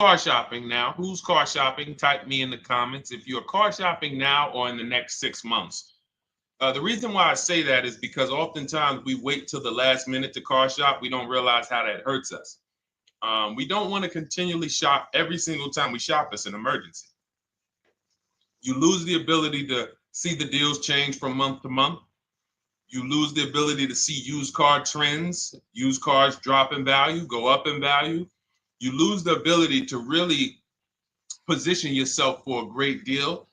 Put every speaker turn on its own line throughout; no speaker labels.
car shopping now? Who's car shopping? Type me in the comments if you're car shopping now or in the next 6 months. The reason why I say that is because oftentimes we wait till the last minute to car shop. We don't realize how that hurts us. We don't want to continually shop every single time we shop. It's an emergency. You lose the ability to see the deals change from month to month. You lose the ability to see used car trends, used cars drop in value, go up in value. You lose the ability to really position yourself for a great deal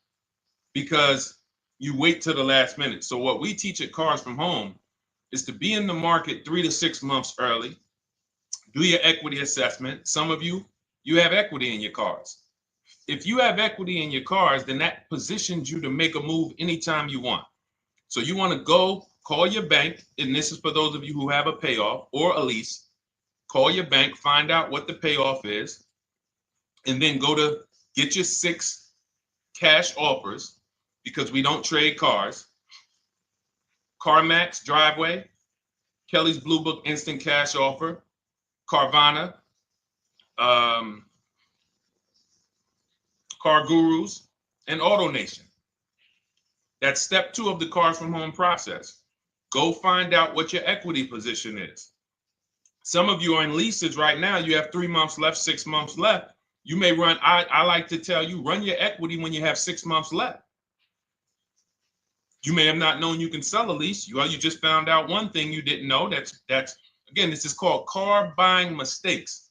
because you wait till the last minute. So what we teach at Cars from Home is to be in the market 3 to 6 months early. Do your equity assessment. Some of you have equity in your cars. If you have equity in your cars, then that positions you to make a move anytime you want. So you want to go call your bank, and this is for those of you who have a payoff or a lease. Call your bank, find out what the payoff is, and then go to get your 6 cash offers, because we don't trade cars. CarMax, Driveway, Kelly's Blue Book Instant Cash Offer, Carvana, Car Gurus, and AutoNation. That's step 2 of the Cars from Home process. Go find out what your equity position is. Some of you are in leases right now. You have 3 months left, 6 months left. You may run, I like to tell you, run your equity when you have 6 months left. You may have not known you can sell a lease. You just found out one thing you didn't know. That's again, this is called car buying mistakes.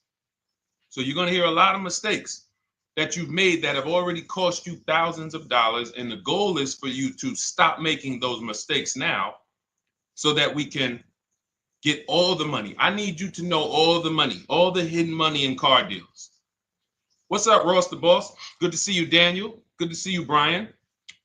So you're going to hear a lot of mistakes that you've made that have already cost you thousands of dollars. And the goal is for you to stop making those mistakes now so that we can get all the money. I need you to know all the money, all the hidden money in car deals. What's up, Ross the Boss? Good to see you, Daniel. Good to see you, Brian.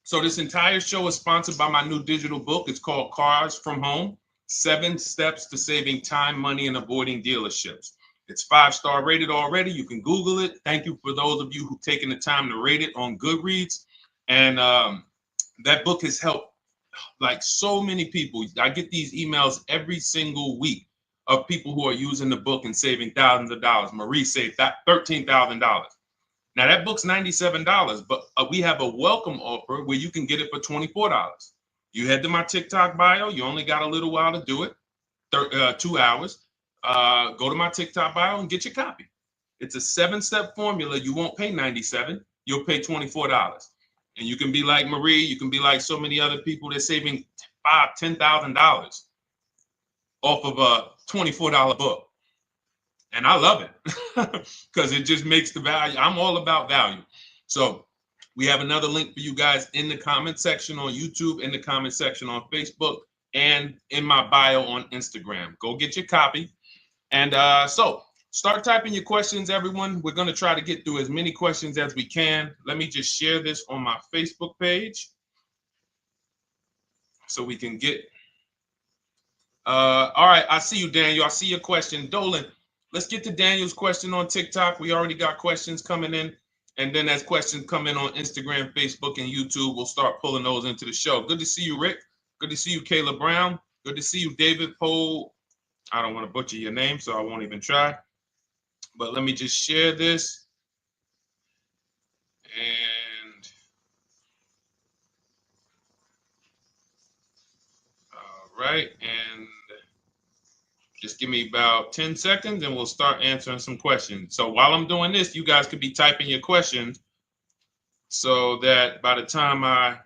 So this entire show is sponsored by my new digital book. It's called Cars from Home, 7 Steps to Saving Time, Money, and Avoiding Dealerships. It's 5-star rated already. You can Google it. Thank you for those of you who've taken the time to rate it on Goodreads. And that book has helped like so many people. I get these emails every single week of people who are using the book and saving thousands of dollars. Marie saved $13,000. Now that book's $97, but we have a welcome offer where you can get it for $24. You head to my TikTok bio. You only got a little while to do it, 2 hours. Go to my TikTok bio and get your copy. It's a 7-step formula. You won't pay $97. You'll pay $24. And you can be like Marie. You can be like so many other people. They're saving $5,000, $10,000 off of a $24 book. And I love it because it just makes the value. I'm all about value. So we have another link for you guys in the comment section on YouTube, in the comment section on Facebook, and in my bio on Instagram. Go get your copy. And so start typing your questions, everyone. We're going to try to get through as many questions as we can. Let me just share this on my Facebook page so we can get. All right. I see you, Daniel. I see your question. Dolan, let's get to Daniel's question on TikTok. We already got questions coming in. And then as questions come in on Instagram, Facebook, and YouTube, we'll start pulling those into the show. Good to see you, Rick. Good to see you, Kayla Brown. Good to see you, David Poe. I don't want to butcher your name, so I won't even try. But let me just share this. And all right. And just give me about 10 seconds and we'll start answering some questions. So while I'm doing this, you guys could be typing your questions so that by the time I'm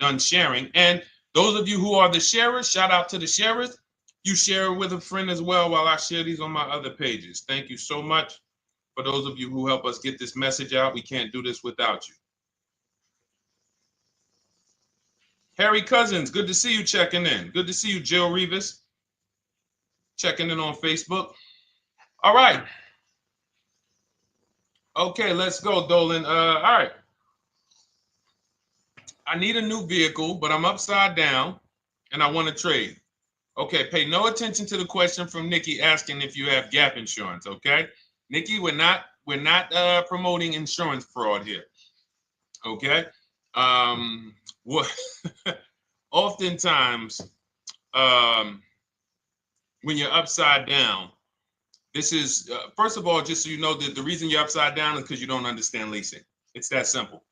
done sharing, and those of you who are the sharers, shout out to the sharers. You share it with a friend as well while I share these on my other pages. Thank you so much for those of you who help us get this message out. We can't do this without you. Harry Cousins, good to see you checking in. Good to see you, Jill Rivas, checking in on Facebook. All right. Okay, let's go, Dolan. All right. I need a new vehicle, but I'm upside down and I want to trade. Okay, pay no attention to the question from Nikki asking if you have gap insurance, okay? Nikki, we're not promoting insurance fraud here, okay? What oftentimes when you're upside down, This is, first of all, just so you know, that the reason you're upside down is because you don't understand leasing. It's that simple.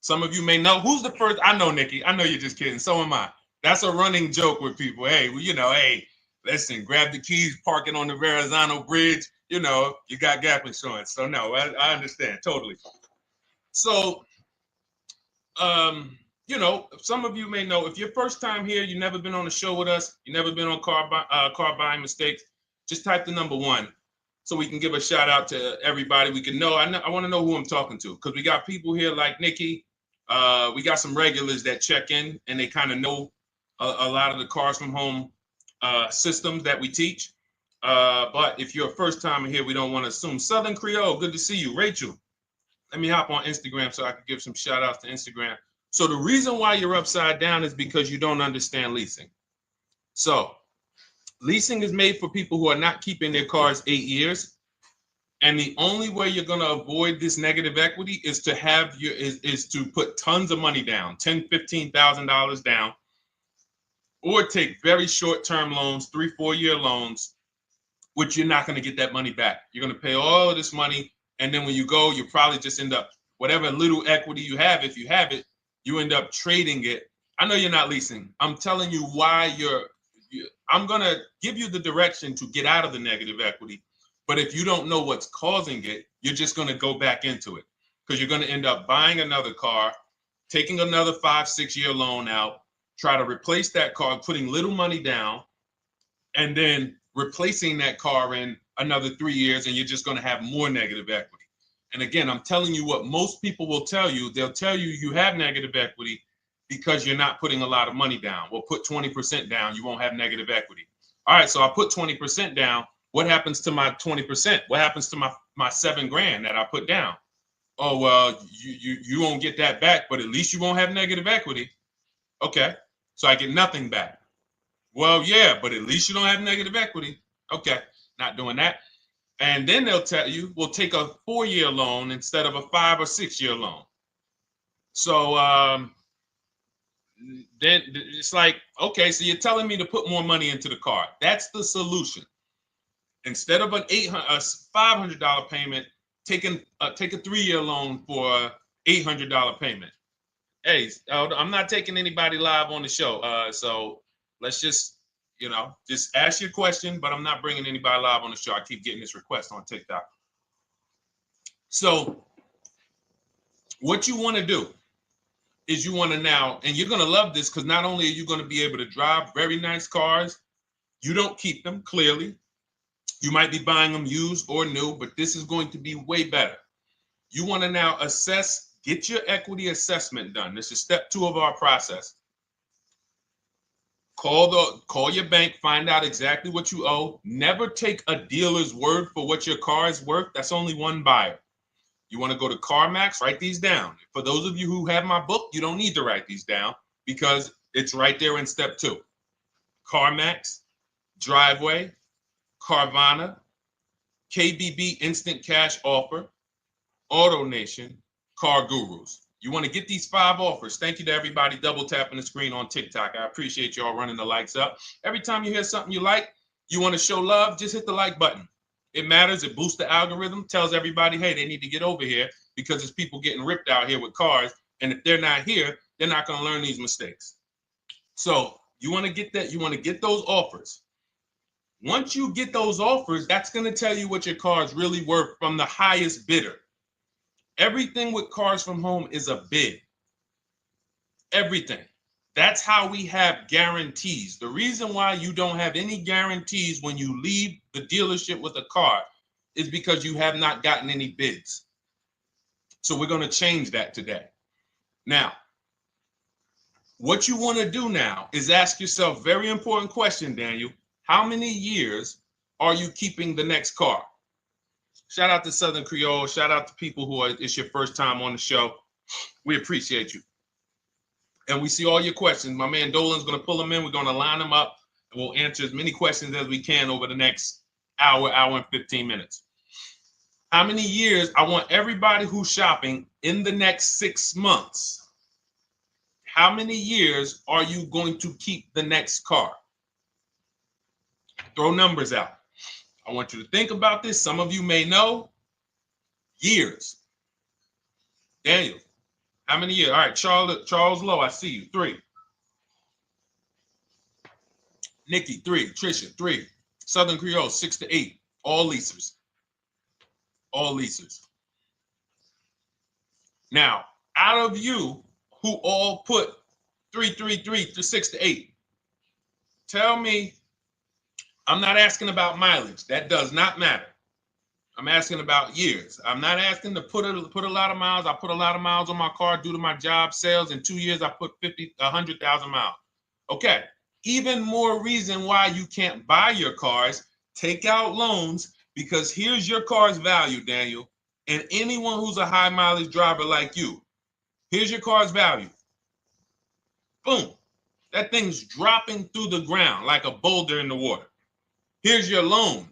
Some of you may know who's the first. I know, Nikki. I know you're just kidding. So am I. That's a running joke with people. Hey, well, hey, listen, grab the keys, parking on the Verrazano Bridge. You got gap insurance. So no, I understand totally. So, some of you may know, if you're first time here, you've never been on a show with us, you've never been on car buying mistakes, just type the number 1 so we can give a shout out to everybody. We can know. I want to know who I'm talking to, because we got people here like Nikki. We got some regulars that check in and they kind of know a lot of the Cars from Home systems that we teach. But if you're a first timer here, we don't want to assume. Southern Creole, good to see you. Rachel, let me hop on Instagram so I can give some shout outs to Instagram. So the reason why you're upside down is because you don't understand leasing. So leasing is made for people who are not keeping their cars 8 years. And the only way you're going to avoid this negative equity is to is to put tons of money down, $10,000, $15,000 down, or take very short-term loans, 3-4 year loans, which you're not going to get that money back. You're going to pay all of this money, and then when you go, you probably just end up, whatever little equity you have, if you have it, you end up trading it. I know you're not leasing. I'm telling you why I'm going to give you the direction to get out of the negative equity. But if you don't know what's causing it, you're just going to go back into it, because you're going to end up buying another car, taking another 5-6 year loan out, try to replace that car, putting little money down, and then replacing that car in another 3 years, and you're just going to have more negative equity. And again, I'm telling you what most people will tell you. They'll tell you you have negative equity because you're not putting a lot of money down. Well, put 20% down, you won't have negative equity. All right, so I put 20% down. What happens to my 20%? What happens to my $7,000 that I put down? Oh, well, you won't get that back, but at least you won't have negative equity. Okay, so I get nothing back. Well, yeah, but at least you don't have negative equity. Okay, not doing that. And then they'll tell you, we'll take a 4-year loan instead of a 5 or 6 year loan. So then it's like, okay, so you're telling me to put more money into the car. That's the solution. Instead of a $500 payment, take a 3-year loan for a $800 payment. Hey, I'm not taking anybody live on the show. So let's just ask your question, but I'm not bringing anybody live on the show. I keep getting this request on TikTok. So what you want to do is you want to now, and you're going to love this, because not only are you going to be able to drive very nice cars, you don't keep them, clearly. You might be buying them used or new, but this is going to be way better. You want to now assess, get your equity assessment done. This is step 2 of our process. Call your bank, find out exactly what you owe. Never take a dealer's word for what your car is worth. That's only one buyer. You want to go to CarMax, write these down. For those of you who have my book, you don't need to write these down because it's right there in step 2. CarMax, Driveway, Carvana, KBB Instant Cash Offer, AutoNation, Car Gurus. You want to get these 5 offers. Thank you to everybody double tapping the screen on TikTok. I appreciate y'all running the likes up. Every time you hear something you like, you want to show love, just hit the like button. It matters. It boosts the algorithm, tells everybody, hey, they need to get over here because there's people getting ripped out here with cars. And if they're not here, they're not going to learn these mistakes. So you want to get that. You want to get those offers. Once you get those offers, that's going to tell you what your car is really worth from the highest bidder. Everything with Cars from Home is a bid. Everything. That's how we have guarantees. The reason why you don't have any guarantees when you leave the dealership with a car is because you have not gotten any bids. So we're going to change that today. Now, what you want to do now is ask yourself, very important question, Daniel. How many years are you keeping the next car? Shout out to Southern Creole. Shout out to people who it's your first time on the show. We appreciate you. And we see all your questions. My man Dolan's going to pull them in. We're going to line them up. And we'll answer as many questions as we can over the next hour and 15 minutes. How many years? I want everybody who's shopping in the next 6 months. How many years are you going to keep the next car? Throw numbers out. I want you to think about this. Some of you may know. Years. Daniel, how many years? All right, Charles Lowe, I see you. 3. Nikki, 3. Trisha, 3. Southern Creole, 6 to 8. All leasers. All leasers. Now, out of you who all put 3 to 6 to 8, tell me, I'm not asking about mileage. That does not matter. I'm asking about years. I'm not asking to put a lot of miles. I put a lot of miles on my car due to my job sales. In 2 years, I put 100,000 miles. Okay. Even more reason why you can't buy your cars. Take out loans, because here's your car's value, Daniel. And anyone who's a high mileage driver like you, here's your car's value. Boom. That thing's dropping through the ground like a boulder in the water. Here's your loan.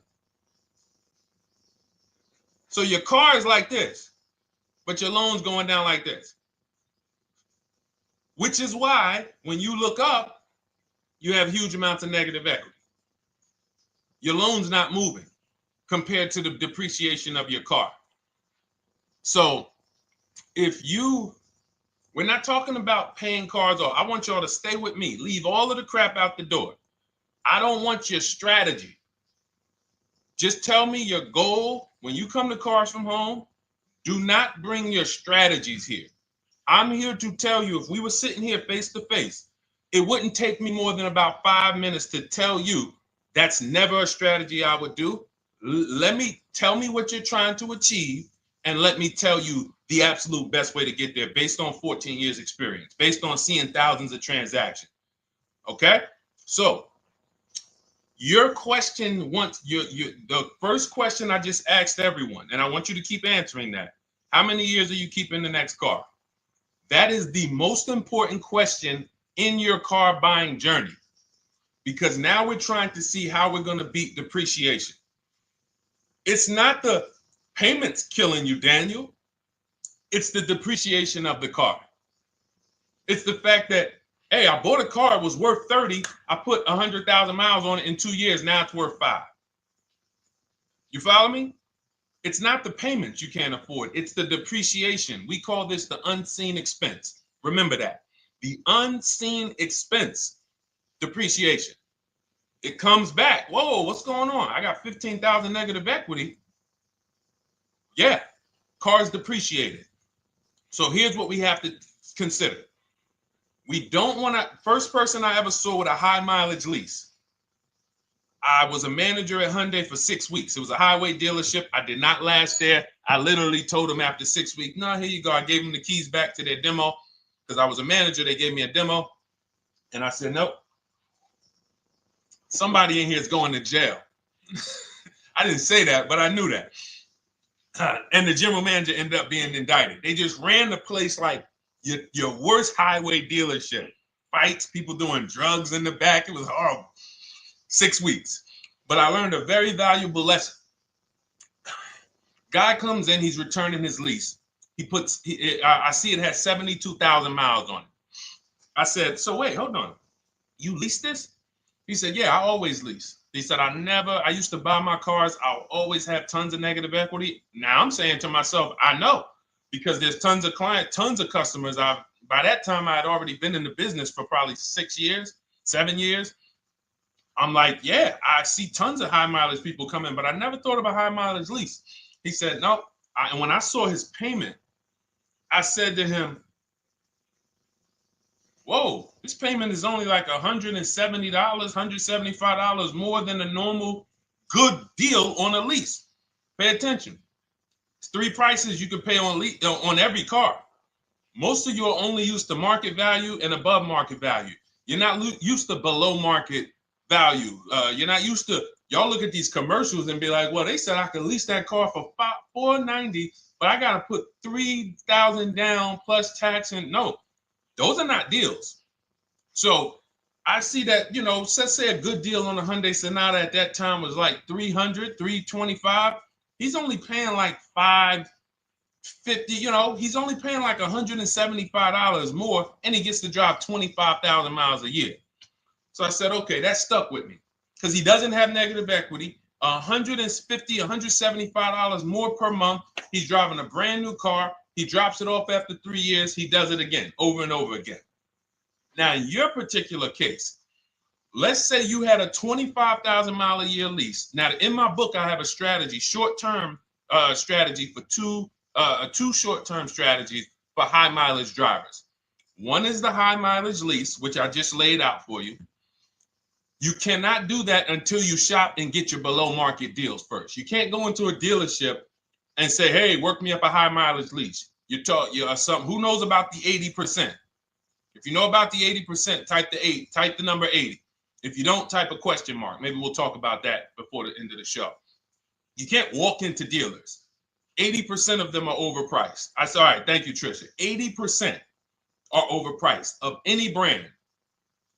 So your car is like this, but your loan's going down like this. Which is why when you look up, you have huge amounts of negative equity. Your loan's not moving compared to the depreciation of your car. So we're not talking about paying cars off. I want y'all to stay with me. Leave all of the crap out the door. I don't want your strategy. Just tell me your goal. When you come to Cars from Home, do not bring your strategies here. I'm here to tell you, if we were sitting here face to face, it wouldn't take me more than about 5 minutes to tell you that's never a strategy I would do. Tell me what you're trying to achieve, and let me tell you the absolute best way to get there based on 14 years experience, based on seeing thousands of transactions. Okay? So your question, the first question I just asked everyone, and I want you to keep answering that. How many years are you keeping the next car? That is the most important question in your car buying journey, because now we're trying to see how we're going to beat depreciation. It's not the payments killing you, Daniel. It's the depreciation of the car. It's the fact that, hey, I bought a car, it was worth 30. I put 100,000 miles on it in 2 years. Now it's worth 5. You follow me? It's not the payments you can't afford. It's the depreciation. We call this the unseen expense. Remember that. The unseen expense, depreciation. It comes back. Whoa, what's going on? I got 15,000 negative equity. Yeah, car's depreciated. So here's what we have to consider. We don't want to, first person I ever saw with a high mileage lease. I was a manager at Hyundai for 6 weeks. It was a highway dealership. I did not last there. I literally told them after 6 weeks, no, here you go. I gave them the keys back to their demo because I was a manager. They gave me a demo. And I said, nope. Somebody in here is going to jail. I didn't say that, but I knew that. And the general manager ended up being indicted. They just ran the place like your worst highway dealership. Fights, people doing drugs in the back. It was horrible. 6 weeks. But I learned a very valuable lesson. Guy comes in, he's returning his lease. I see it has 72,000 miles on it. I said, so wait, hold on. You leased this? He said, yeah, I always lease. He said, I used to buy my cars. I'll always have tons of negative equity. Now I'm saying to myself, I know, because there's tons of clients, tons of customers. By that time, I had already been in the business for probably 6 years, 7 years. I'm like, yeah, I see tons of high mileage people come in, but I never thought of a high mileage lease. He said, no. And when I saw his payment, I said to him, whoa, this payment is only like $170, $175 more than a normal good deal on a lease. Pay attention. It's 3 prices you can pay on every car. Most of you are only used to market value and above market value. You're not used to below market value. You're not used to, y'all look at these commercials and be like, well, they said I could lease that car for $490, but I got to put $3,000 down plus tax. And no, those are not deals. So I see that, let's say a good deal on a Hyundai Sonata at that time was like $300, $325. He's only paying like $550, he's only paying like $175 more, and he gets to drive 25,000 miles a year. So I said, okay, that stuck with me because he doesn't have negative equity. $150, $175 more per month. He's driving a brand new car. He drops it off after 3 years. He does it again, over and over again. Now, in your particular case, let's say you had a 25,000 mile a year lease. Now, in my book, I have a strategy, short-term strategy for two short-term strategies for high mileage drivers. One is the high mileage lease, which I just laid out for you. You cannot do that until you shop and get your below market deals first. You can't go into a dealership and say, hey, work me up a high mileage lease. Who knows about the 80%? If you know about the 80%, type the number 80. If you don't, type a question mark. Maybe we'll talk about that before the end of the show. You can't walk into dealers. 80% of them are overpriced. I said, all right, thank you, Trisha. 80% are overpriced of any brand.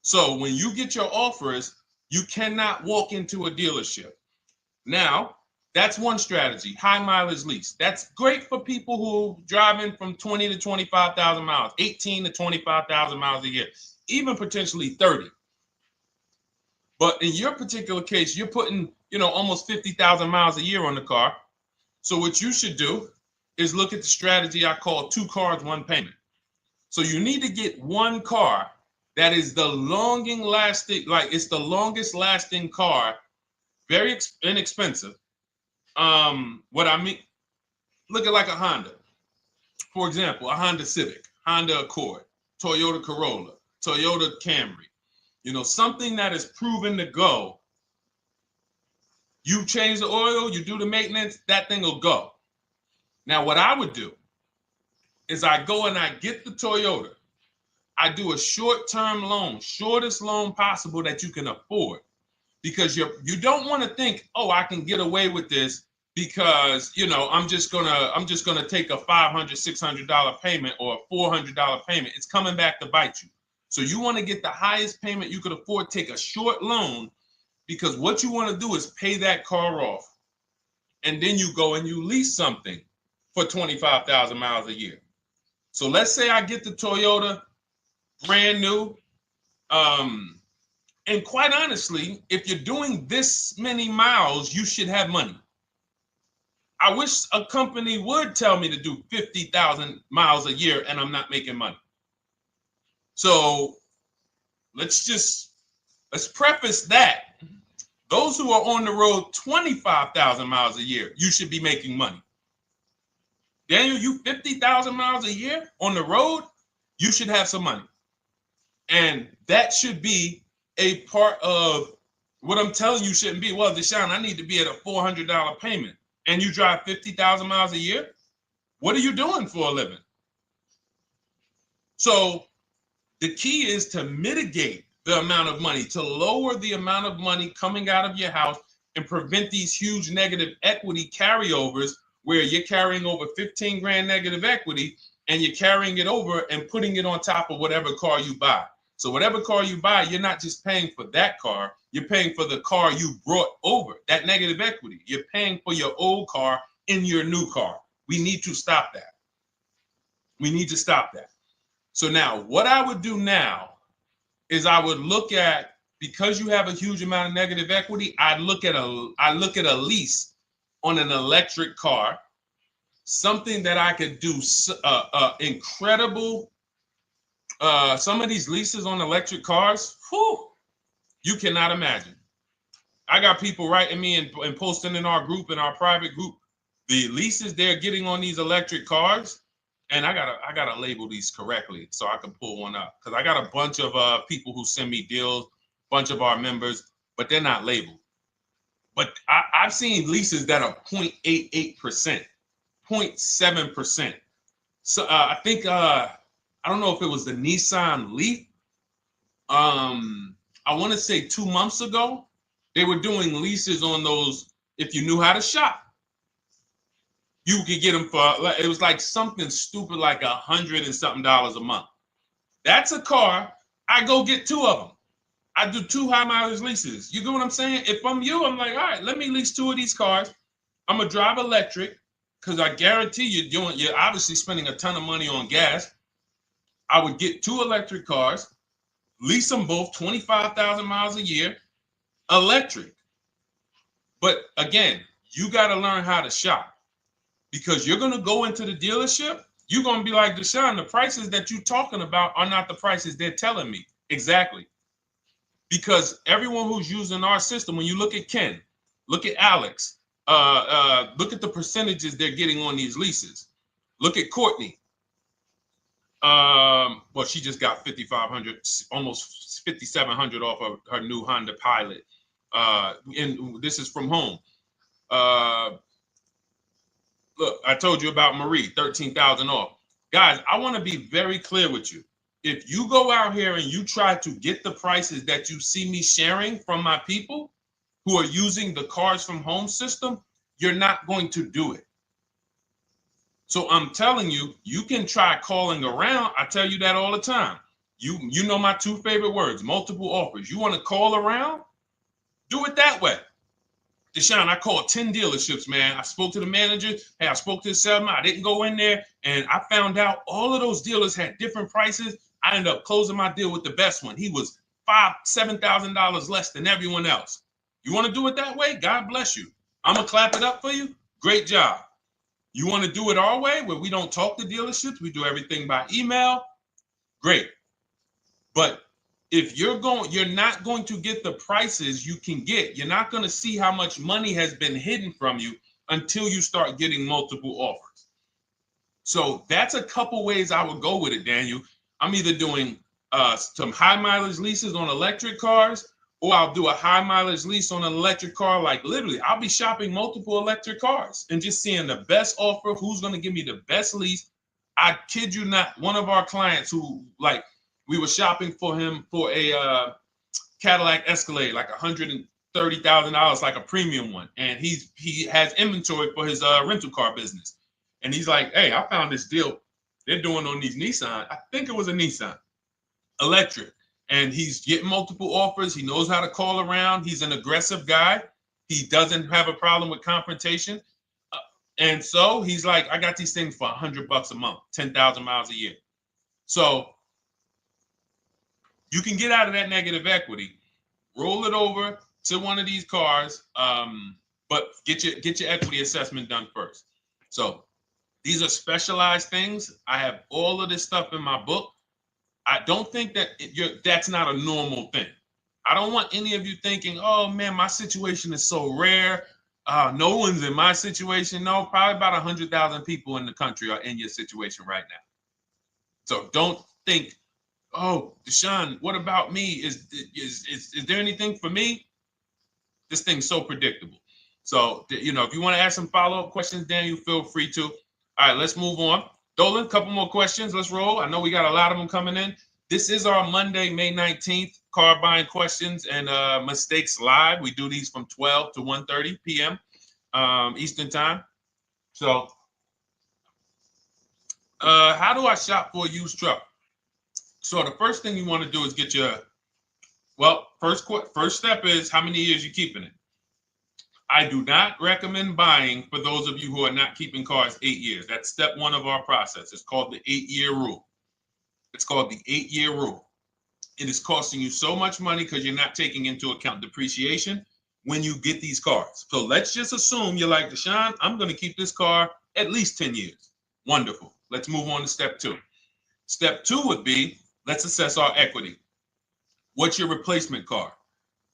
So when you get your offers, you cannot walk into a dealership. Now, that's one strategy, high mileage lease. That's great for people who are driving from 20 to 25,000 miles, 18 to 25,000 miles a year, even potentially 30. But in your particular case, you're putting, almost 50,000 miles a year on the car. So what you should do is look at the strategy I call 2 cars, 1 payment. So you need to get one car that is the longest lasting car, very inexpensive. What I mean, look at like a Honda. For example, a Honda Civic, Honda Accord, Toyota Corolla, Toyota Camry. Something that is proven to go. You change the oil, you do the maintenance, that thing will go. Now, what I would do is I go and I get the Toyota. I do a short-term loan, shortest loan possible that you can afford, because you don't want to think, oh, I can get away with this because I'm just gonna take a $500, $600 payment or a $400 payment. It's coming back to bite you. So you want to get the highest payment you could afford, take a short loan, because what you want to do is pay that car off, and then you go and you lease something for 25,000 miles a year. So let's say I get the Toyota brand new. And quite honestly, if you're doing this many miles, you should have money. I wish a company would tell me to do 50,000 miles a year and I'm not making money. So let's preface that. Those who are on the road 25,000 miles a year, you should be making money. Daniel, you 50,000 miles a year on the road, you should have some money. And that should be a part of what I'm telling you shouldn't be. Well, Deshone, I need to be at a $400 payment. And you drive 50,000 miles a year? What are you doing for a living? So the key is to mitigate the amount of money, to lower the amount of money coming out of your house and prevent these huge negative equity carryovers where you're carrying over 15 grand negative equity and you're carrying it over and putting it on top of whatever car you buy. So whatever car you buy, you're not just paying for that car, you're paying for the car you brought over, that negative equity. You're paying for your old car in your new car. We need to stop that. We need to stop that. So now what I would do now is I would look at, because you have a huge amount of negative equity, I look at a lease on an electric car, something that I could do incredible. Some of these leases on electric cars, you cannot imagine. I got people writing me and posting in our group, in our private group, the leases they're getting on these electric cars. And I gotta label these correctly so I can pull one up, because I got a bunch of people who send me deals, bunch of our members, but they're not labeled. But I've seen leases that are 0.88%, 0.7%. So I think I don't know if it was the Nissan Leaf. I want to say 2 months ago, they were doing leases on those. If you knew how to shop, you could get them for, it was like something stupid like $100 and something a month. That's a car. I go get 2 of them. I do 2 high mileage leases. You get what I'm saying? If I'm you, I'm like, all right, let me lease 2 of these cars. I'm gonna drive electric, because I guarantee you're obviously spending a ton of money on gas. I would get 2 electric cars, lease them both 25,000 miles a year, electric. But again, you got to learn how to shop, because you're going to go into the dealership. You're going to be like, Deshone, the prices that you're talking about are not the prices they're telling me. Exactly. Because everyone who's using our system, when you look at Ken, look at Alex, look at the percentages they're getting on these leases. Look at Courtney. Well, she just got 5,500, almost 5,700 off of her new Honda Pilot. And this is from home. Look, I told you about Marie, 13,000 off. Guys, I want to be very clear with you. If you go out here and you try to get the prices that you see me sharing from my people who are using the Cars from Home system, you're not going to do it. So I'm telling you, you can try calling around. I tell you that all the time. You know my two favorite words, multiple offers. You want to call around? Do it that way. Deshone, I called 10 dealerships, man. I spoke to the manager. Hey, I spoke to the salesman. I didn't go in there, and I found out all of those dealers had different prices. I ended up closing my deal with the best one. He was $7,000 less than everyone else. You want to do it that way? God bless you. I'm going to clap it up for you. Great job. You want to do it our way, where we don't talk to dealerships? We do everything by email? Great. But if you're not going to get the prices you can get. You're not going to see how much money has been hidden from you until you start getting multiple offers. So that's a couple ways I would go with it, Daniel. I'm either doing some high mileage leases on electric cars, or I'll do a high mileage lease on an electric car. Like literally, I'll be shopping multiple electric cars and just seeing the best offer, who's going to give me the best lease. I kid you not, one of our clients who we were shopping for him for a Cadillac Escalade, like $130,000, like a premium one. And he has inventory for his rental car business. And he's like, hey, I found this deal they're doing on these Nissan. I think it was a Nissan electric. And he's getting multiple offers. He knows how to call around. He's an aggressive guy. He doesn't have a problem with confrontation. And so he's like, I got these things for $100 a month, 10,000 miles a year. So you can get out of that negative equity, roll it over to one of these cars, but get your equity assessment done first. So these are specialized things. I have all of this stuff in my book. I don't think that that's not a normal thing. I don't want any of you thinking, oh man, my situation is so rare. No one's in my situation. No, probably about 100,000 people in the country are in your situation right now. So don't think, oh, Deshone, what about me? Is there anything for me? This thing's so predictable. So, if you want to ask some follow-up questions, Daniel, feel free to. All right, let's move on. Dolan, a couple more questions. Let's roll. I know we got a lot of them coming in. This is our Monday, May 19th, car buying questions and mistakes live. We do these from 12 to 1:30 p.m. Eastern time. So, how do I shop for a used truck? So the first thing you want to do is get your, first step is how many years you keeping it. I do not recommend buying for those of you who are not keeping cars 8 years. That's step one of our process. It's called the 8-year rule. It's called the 8-year rule. It is costing you so much money because you're not taking into account depreciation when you get these cars. So let's just assume you're like, Deshone, I'm going to keep this car at least 10 years. Wonderful. Let's move on to step two. Step two would be, let's assess our equity. What's your replacement car?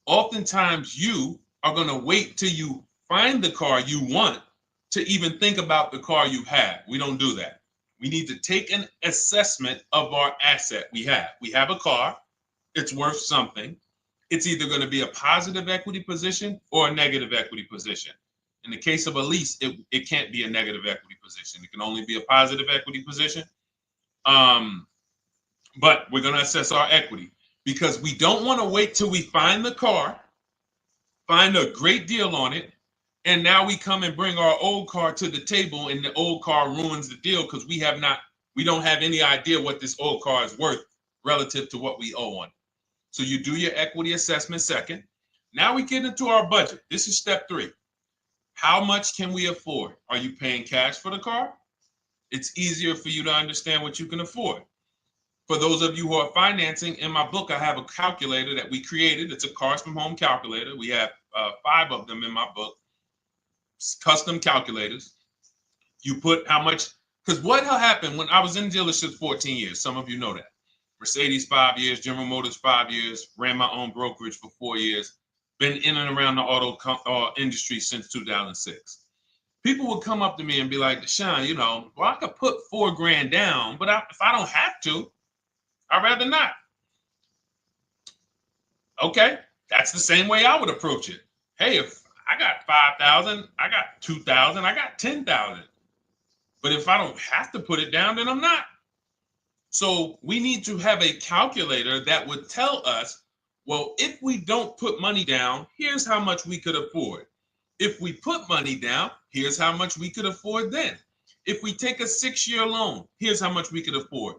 Oftentimes you are going to wait till you find the car you want to even think about the car you have. We don't do that. We need to take an assessment of our asset we have. We have a car. It's worth something. It's either going to be a positive equity position or a negative equity position. In the case of a lease, it can't be a negative equity position. It can only be a positive equity position. But we're going to assess our equity because we don't want to wait till we find the car, find a great deal on it, and now we come and bring our old car to the table and the old car ruins the deal because we don't have any idea what this old car is worth relative to what we owe on it. So you do your equity assessment second. Now we get into our budget. This is step three. How much can we afford? Are you paying cash for the car? It's easier for you to understand what you can afford. For those of you who are financing, in my book, I have a calculator that we created. It's a Cars from Home calculator. We have 5 of them in my book, custom calculators. You put how much, because what happened when I was in dealerships 14 years, some of you know that. Mercedes 5 years, General Motors 5 years, ran my own brokerage for 4 years, been in and around the auto industry since 2006. People would come up to me and be like, Deshone, you know, well, I could put $4,000 down, but if I don't have to, I'd rather not. Okay, that's the same way I would approach it. Hey, if I got 5,000, I got 2,000, I got 10,000. But if I don't have to put it down, then I'm not. So we need to have a calculator that would tell us, well, if we don't put money down, here's how much we could afford. If we put money down, here's how much we could afford then. If we take a 6-year loan, here's how much we could afford.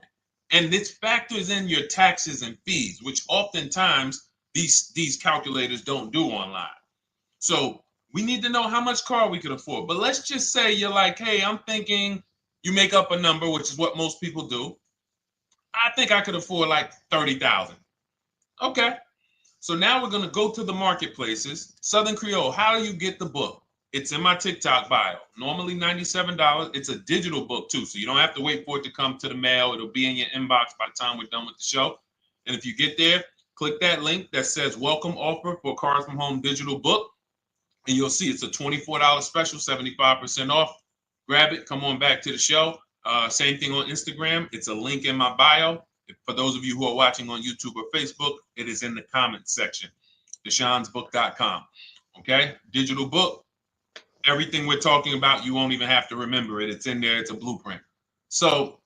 And this factors in your taxes and fees, which oftentimes these calculators don't do online. So we need to know how much car we could afford. But let's just say you're like, hey, I'm thinking, you make up a number, which is what most people do. I think I could afford like 30,000. Okay. So now we're going to go to the marketplaces. Southern Creole, how do you get the book? It's in my TikTok bio. Normally $97. It's a digital book too, so you don't have to wait for it to come to the mail. It'll be in your inbox by the time we're done with the show. And if you get there, click that link that says welcome offer for Cars from Home digital book. And you'll see it's a $24 special, 75% off. Grab it. Come on back to the show. Same thing on Instagram. It's a link in my bio. For those of you who are watching on YouTube or Facebook, it is in the comments section. DeshonesBook.com. Okay? Digital book. Everything we're talking about, you won't even have to remember it. It's in there. It's a blueprint. So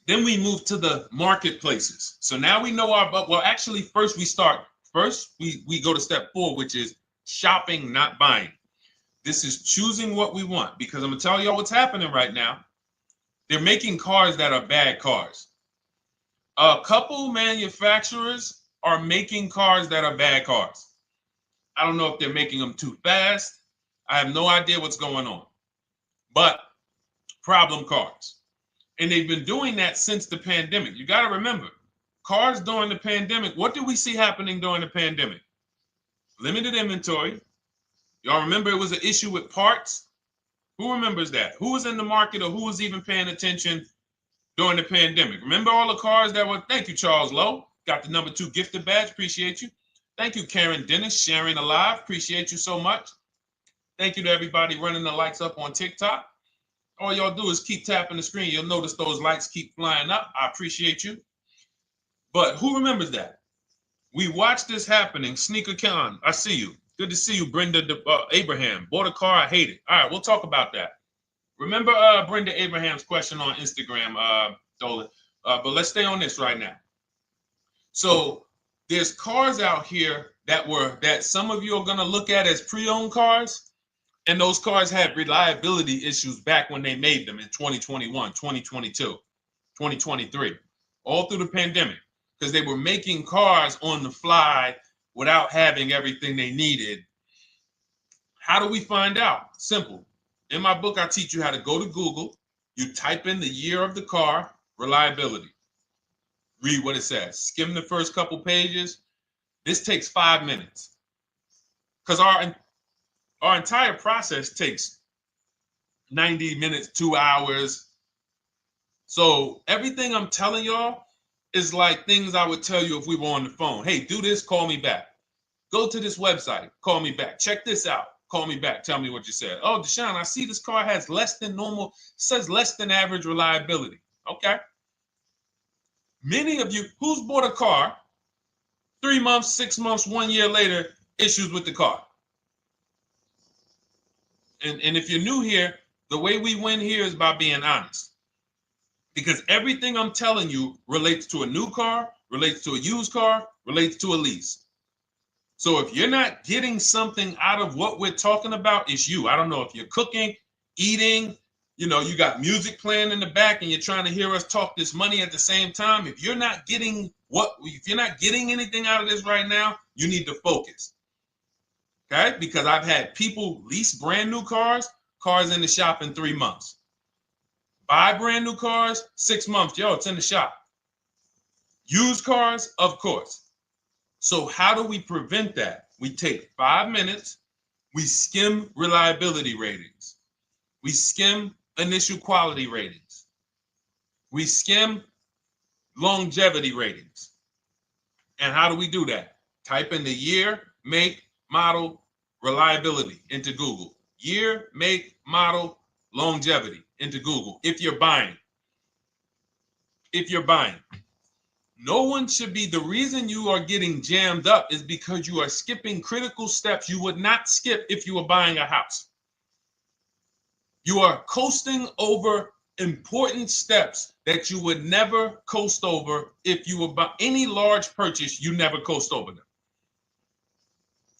then we move to the marketplaces. So now we know well, actually, first we go to step 4, which is shopping, not buying. This is choosing what we want, because I'm going to tell y'all what's happening right now. They're making cars that are bad cars. A couple manufacturers are making cars that are bad cars. I don't know if they're making them too fast. I have no idea what's going on. But problem cars. And they've been doing that since the pandemic. You got to remember, cars during the pandemic, what did we see happening during the pandemic? Limited inventory. Y'all remember it was an issue with parts? Who remembers that? Who was in the market or who was even paying attention during the pandemic? Remember all the cars that were, thank you, Charles Lowe. Got the number 2 gifted badge, appreciate you. Thank you, Karen Dennis, sharing alive, appreciate you so much. Thank you to everybody running the lights up on TikTok. All y'all do is keep tapping the screen. You'll notice those lights keep flying up. I appreciate you. But who remembers that? We watched this happening. Sneaker Con, I see you. Good to see you, Brenda Abraham. Bought a car, I hate it. All right, we'll talk about that. Remember Brenda Abraham's question on Instagram, Dolan. But let's stay on this right now. So there's cars out here that some of you are going to look at as pre-owned cars. And those cars had reliability issues back when they made them in 2021, 2022, 2023, all through the pandemic, because they were making cars on the fly without having everything they needed. How do we find out? Simple. In my book, I teach you how to go to Google. You type in the year of the car, reliability. Read what it says. Skim the first couple pages. This takes 5 minutes. Because our entire process takes 90 minutes, 2 hours. So everything I'm telling y'all is like things I would tell you if we were on the phone. Hey, do this, call me back. Go to this website, call me back. Check this out, call me back. Tell me what you said. Oh, Deshone, I see this car has less than normal, says less than average reliability. Okay. Many of you, who's bought a car 3 months, 6 months, 1 year later, issues with the car? And if you're new here, the way we win here is by being honest. Because everything I'm telling you relates to a new car, relates to a used car, relates to a lease. So if you're not getting something out of what we're talking about, it's you. I don't know if you're cooking, eating, you got music playing in the back and you're trying to hear us talk this money at the same time. If you're not getting anything out of this right now, you need to focus. Okay? Because I've had people lease brand new cars in the shop in 3 months. Buy brand new cars, 6 months. Yo, it's in the shop. Used cars, of course. So how do we prevent that? We take 5 minutes We skim reliability ratings. We skim initial quality ratings. We skim longevity ratings. And how do we do that? Type in the year, make, model, reliability into Google. Year, make, model, longevity into Google. If you're buying. No one should be, the reason you are getting jammed up is because you are skipping critical steps you would not skip if you were buying a house. You are coasting over important steps that you would never coast over if you were buying any large purchase. You never coast over them.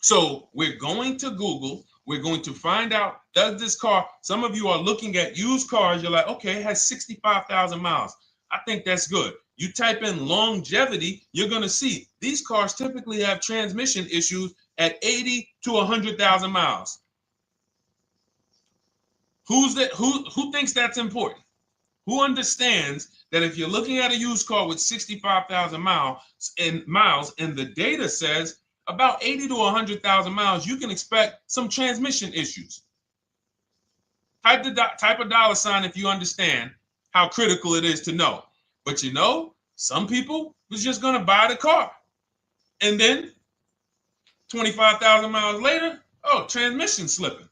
So we're going to Google. We're going to find out, does this car, some of you are looking at used cars. You're like, okay, it has 65,000 miles. I think that's good. You type in longevity, you're going to see these cars typically have transmission issues at 80 to 100,000 miles. Who thinks that's important? Who understands that if you're looking at a used car with 65,000 miles and the data says about 80 to 100,000 miles, you can expect some transmission issues. Type a dollar sign if you understand how critical it is to know. But you know, some people was just going to buy the car. And then 25,000 miles later, oh, transmission slipping.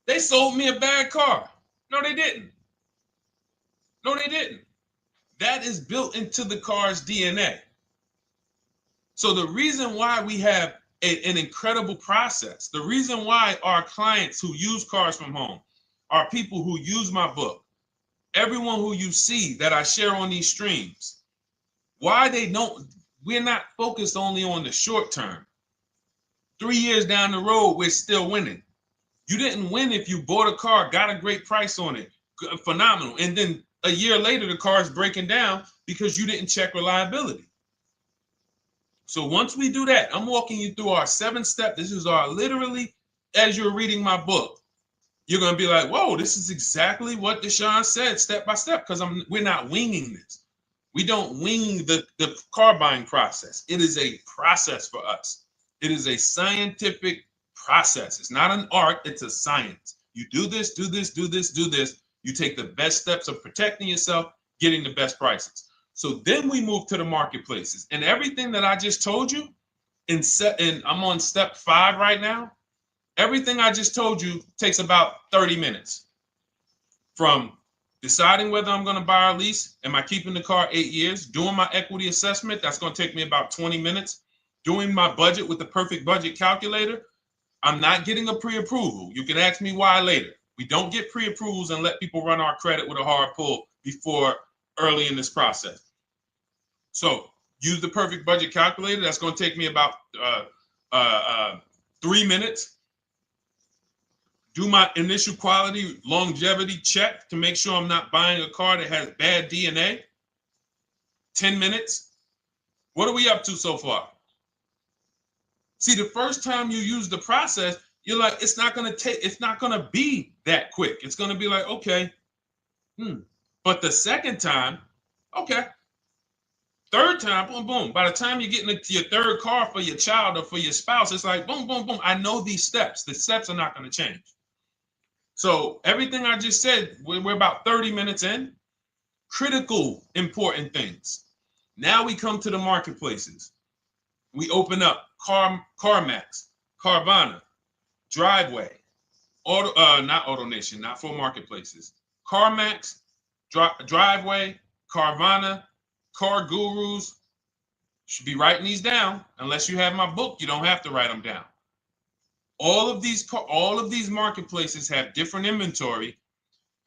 They sold me a bad car. No, they didn't. That is built into the car's DNA. So the reason why we have an incredible process, the reason why our clients who use cars from home, are people who use my book, everyone who you see that I share on these streams, we're not focused only on the short term. 3 years down the road, we're still winning. You didn't win if you bought a car, got a great price on it, phenomenal. And then a year later, the car is breaking down because you didn't check reliability. So once we do that, I'm walking you through our 7-step. This is our literally, as you're reading my book, you're going to be like, whoa, this is exactly what Deshone said, step by step, because we're not winging this. We don't wing the car buying process. It is a process for us. It is a scientific process. It's not an art, it's a science. You do this, do this, do this, do this. You take the best steps of protecting yourself, getting the best prices. So then we move to the marketplaces. And everything that I just told you, and I'm on step 5 right now, everything I just told you takes about 30 minutes. From deciding whether I'm going to buy or lease, am I keeping the car 8 years, doing my equity assessment, that's going to take me about 20 minutes, doing my budget with the perfect budget calculator. I'm not getting a pre-approval. You can ask me why later. We don't get pre-approvals and let people run our credit with a hard pull before early in this process. So use the perfect budget calculator. That's going to take me about 3 minutes. Do my initial quality longevity check to make sure I'm not buying a car that has bad DNA. 10 minutes. What are we up to so far? See, the first time you use the process, you're like, it's not going to be that quick. It's going to be like, okay. But the second time, okay. Third time, boom, boom. By the time you're getting into your third car for your child or for your spouse, it's like, boom, boom, boom. I know these steps. The steps are not going to change. So everything I just said, we're about 30 minutes in. Critical, important things. Now we come to the marketplaces. We open up CarMax, Carvana, Driveway, not AutoNation, not for marketplaces. CarMax, Driveway, Carvana, Car Gurus. Should be writing these down. Unless you have my book, you don't have to write them down. All of these marketplaces have different inventory,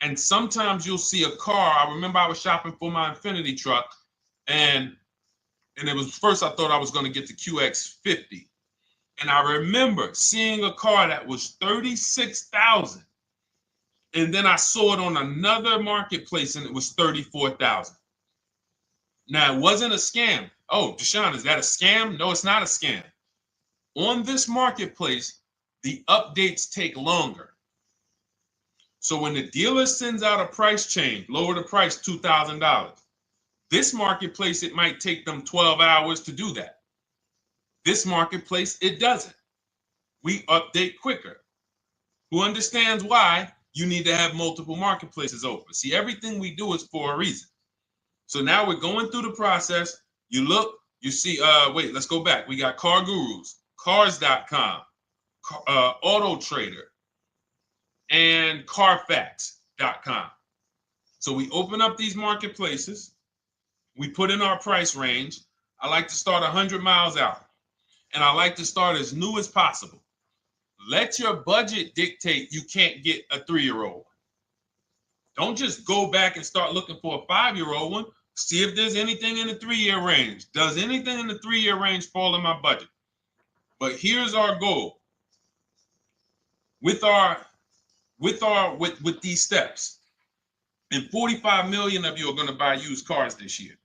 and sometimes you'll see a car. I remember I was shopping for my Infinity truck, and it was first I thought I was going to get the QX50, and I remember seeing a car that was $36,000, and then I saw it on another marketplace, and it was $34,000. Now it wasn't a scam. Oh, Deshone, is that a scam? No, it's not a scam. On this marketplace, the updates take longer. So when the dealer sends out a price change, lower the price $2,000. This marketplace, it might take them 12 hours to do that. This marketplace, it doesn't. we update quicker. Who understands why you need to have multiple marketplaces open? See, everything we do is for a reason. So now we're going through the process. You look, you see, wait, let's go back. We got Car Gurus, Cars.com, Auto Trader, and Carfax.com. So we open up these marketplaces. We put in our price range. I like to start 100 miles out, and I like to start as new as possible. Let your budget dictate you can't get a 3-year-old. Don't just go back and start looking for a 5-year-old one. See if there's anything in the 3-year range. Does anything in the 3-year range fall in my budget? But here's our goal. With these steps, and 45 million of you are going to buy used cars this year.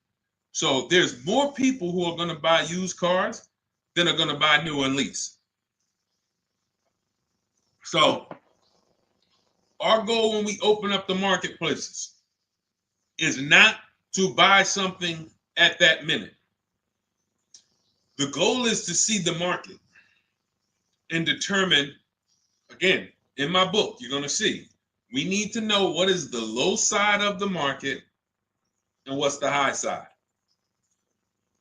So there's more people who are going to buy used cars than are going to buy new and lease. So our goal when we open up the marketplaces is not to buy something at that minute. The goal is to see the market and determine, again, in my book, you're going to see, we need to know what is the low side of the market and what's the high side.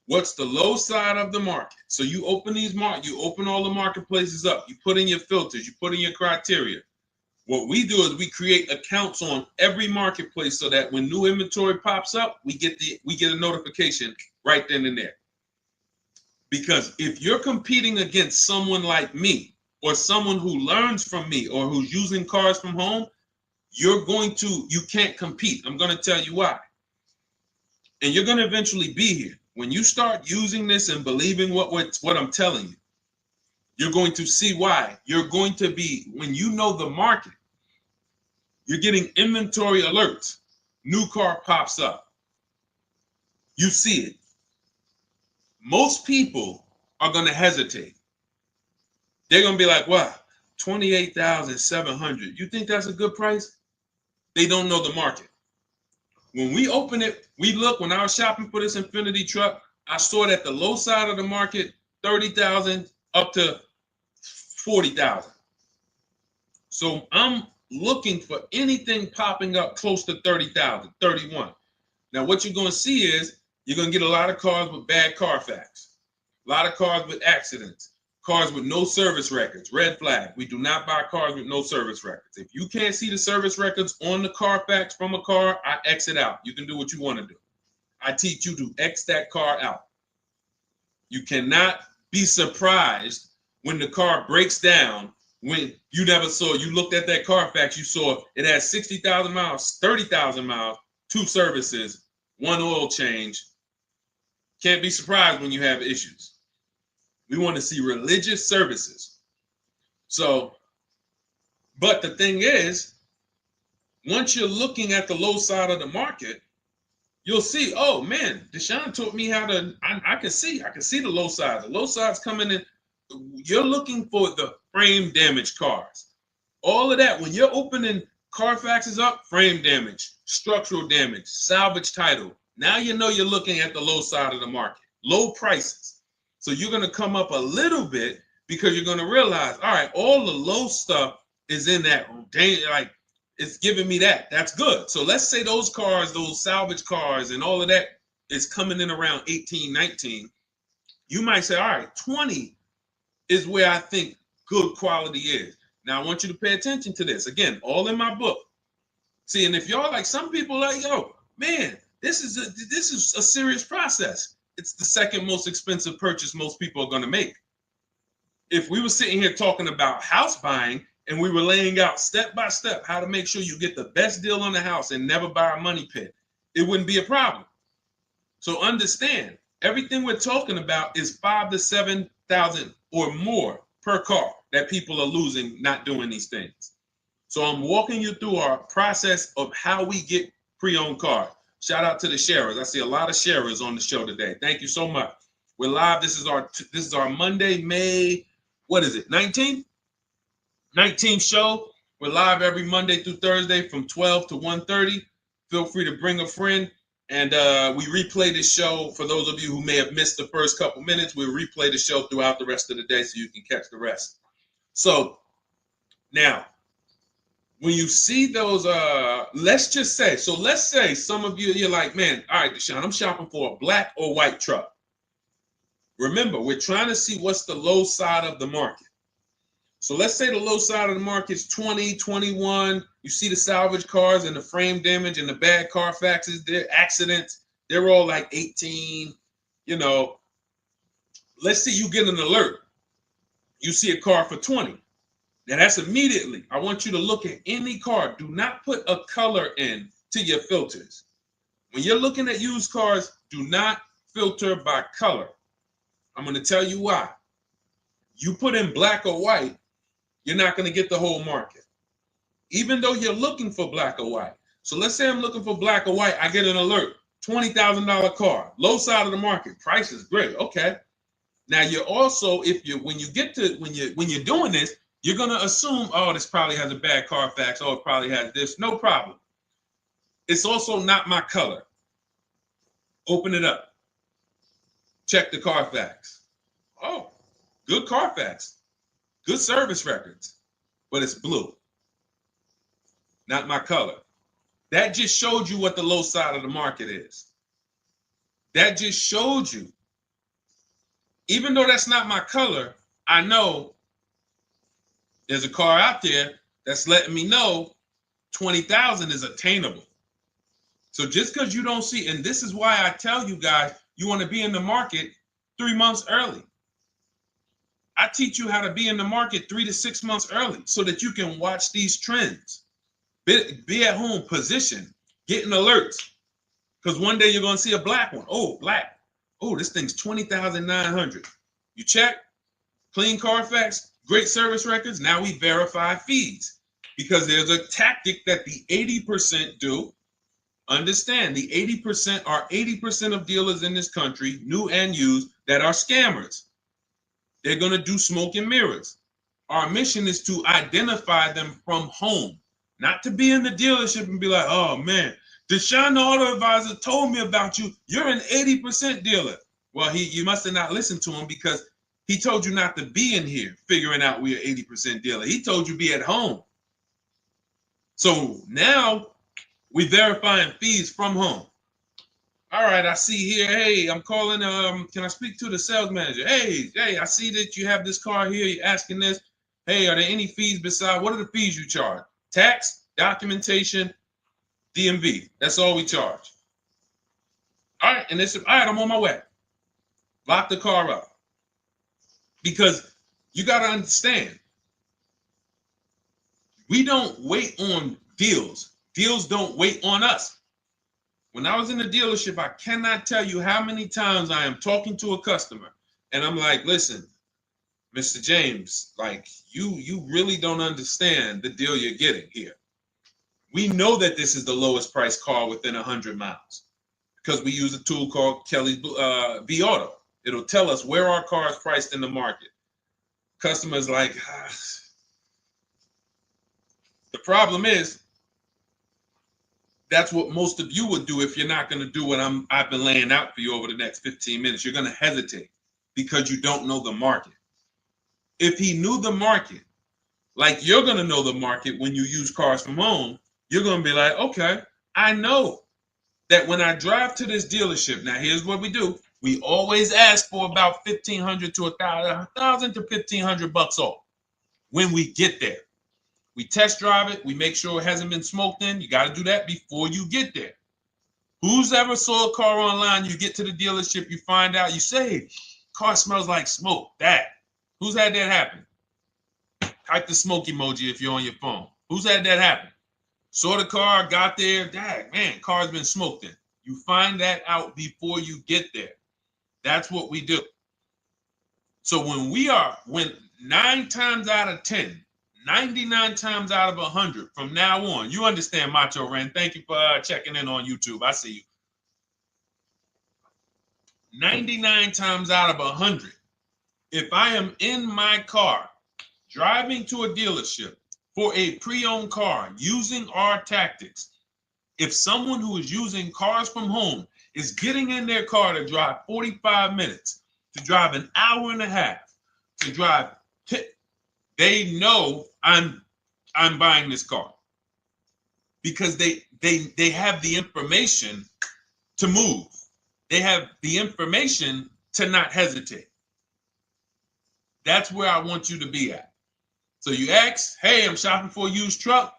What's the low side of the market? So you open you open all the marketplaces up. You put in your filters. You put in your criteria. What we do is we create accounts on every marketplace so that when new inventory pops up, we get a notification right then and there. Because if you're competing against someone like me or someone who learns from me or who's using cars from home, you can't compete. I'm going to tell you why. And you're going to eventually be here. When you start using this and believing what I'm telling you, you're going to see why. You're going to be, when you know the market, you're getting inventory alerts. New car pops up. You see it. Most people are going to hesitate. They're going to be like, wow, $28,700. You think that's a good price? They don't know the market. When we open it, we look, when I was shopping for this Infiniti truck, I saw it at the low side of the market, $30,000 up to $40,000. So I'm looking for anything popping up close to $30,000, $31,000. Now what you're going to see is you're going to get a lot of cars with bad Carfax, a lot of cars with accidents, cars with no service records, red flag. We do not buy cars with no service records. If you can't see the service records on the Carfax from a car, I exit out. You can do what you want to do. I teach you to X that car out. You cannot be surprised when the car breaks down when you looked at that Carfax, you saw it has 60,000 miles, 30,000 miles, 2 services, 1 oil change. Can't be surprised when you have issues. We want to see religious services. So, but the thing is, once you're looking at the low side of the market, you'll see, oh man, Deshone taught me how to, I can see the low side. The low side's coming in. You're looking for the frame damage cars. All of that, when you're opening Carfaxes up, frame damage, structural damage, salvage title. Now you know you're looking at the low side of the market, low prices. So you're going to come up a little bit because you're going to realize, all right, all the low stuff is in that, like, it's giving me that. That's good. So let's say those cars, those salvage cars and all of that is coming in around 18, 19. You might say, all right, 20 is where I think good quality is. Now I want you to pay attention to this. Again, all in my book. See, and if y'all like, some people like, yo, man, this is a serious process. It's the second most expensive purchase most people are going to make. If we were sitting here talking about house buying and we were laying out step by step how to make sure you get the best deal on the house and never buy a money pit, it wouldn't be a problem. So understand, everything we're talking about is $5,000 to $7,000 or more per car that people are losing not doing these things. So I'm walking you through our process of how we get pre-owned cars. Shout out to the sharers. I see a lot of sharers on the show today. Thank you so much. We're live. This is our Monday, May, what is it, 19th? 19th show. We're live every Monday through Thursday from 12 to 1:30. Feel free to bring a friend. And we replay the show. For those of you who may have missed the first couple minutes, we'll replay the show throughout the rest of the day so you can catch the rest. So now, when you see those, let's say some of you, you're like, man, all right, Deshone, I'm shopping for a black or white truck. Remember, we're trying to see what's the low side of the market. So let's say the low side of the market is 20, 21. You see the salvage cars and the frame damage and the bad Carfaxes, their accidents, they're all like 18. Let's say you get an alert. You see a car for 20. Now that's immediately. I want you to look at any car. Do not put a color in to your filters. When you're looking at used cars, do not filter by color. I'm going to tell you why. You put in black or white, you're not going to get the whole market. Even though you're looking for black or white. So let's say I'm looking for black or white. I get an alert. $20,000 car. Low side of the market. Price is great. Okay. Now you're also, when you're doing this, you're gonna assume, oh, this probably has a bad Carfax. Oh, it probably has this. No problem. It's also not my color. Open it up. Check the Carfax. Oh, good Carfax. Good service records. But it's blue. Not my color. That just showed you what the low side of the market is. That just showed you. Even though that's not my color, I know there's a car out there that's letting me know 20,000 is attainable. So just because you don't see, and this is why I tell you guys, you want to be in the market 3 months early. I teach you how to be in the market 3 to 6 months early so that you can watch these trends. Be at home, position, getting alerts. Because one day you're going to see a black one. Oh, black. Oh, this thing's 20,900. You check, clean Carfax, great service records. Now we verify fees because there's a tactic that the 80% do. Understand, the 80% are 80% of dealers in this country, new and used, that are scammers. They're going to do smoke and mirrors. Our mission is to identify them from home, not to be in the dealership and be like, oh man, Deshone the Auto Advisor told me about you. You're an 80% dealer. Well, you must have not listened to him because he told you not to be in here figuring out we're 80% dealer. He told you be at home. So now we verifying fees from home. All right, I see here, hey, I'm calling, can I speak to the sales manager? Hey, I see that you have this car here. You're asking this. Hey, are there any fees besides, what are the fees you charge? Tax, documentation, DMV. That's all we charge. All right, and all right, I'm on my way. Lock the car up. Because you got to understand, we don't wait on deals. Deals don't wait on us. When I was in the dealership, I cannot tell you how many times I am talking to a customer and I'm like, listen, Mr. James, like you really don't understand the deal you're getting here. We know that this is the lowest price car within 100 miles because we use a tool called Kelly's V Auto. It'll tell us where our car is priced in the market. Customers like, The problem is, that's what most of you would do if you're not going to do what I've been laying out for you over the next 15 minutes. You're going to hesitate because you don't know the market. If he knew the market, like you're going to know the market when you use cars from home, you're going to be like, okay, I know that when I drive to this dealership, now here's what we do. We always ask for about $1,500 to $1,000 to $1,500 off when we get there. We test drive it. We make sure it hasn't been smoked in. You got to do that before you get there. Who's ever saw a car online? You get to the dealership, you find out, you say, car smells like smoke. That. Who's had that happen? Type the smoke emoji if you're on your phone. Who's had that happen? Saw the car, got there, dang, man, car's been smoked in. You find that out before you get there. That's what we do. So when 9 times out of 10, 99 times out of 100 from now on, you understand, Macho Ren. Thank you for checking in on YouTube. I see you. 99 times out of 100, if I am in my car driving to a dealership for a pre-owned car using our tactics, if someone who is using cars from home is getting in their car to drive 45 minutes, to drive an hour and a half, to drive They know I'm buying this car because they have the information to move. They have the information to not hesitate. That's where I want you to be at. So you ask, hey, I'm shopping for a used truck.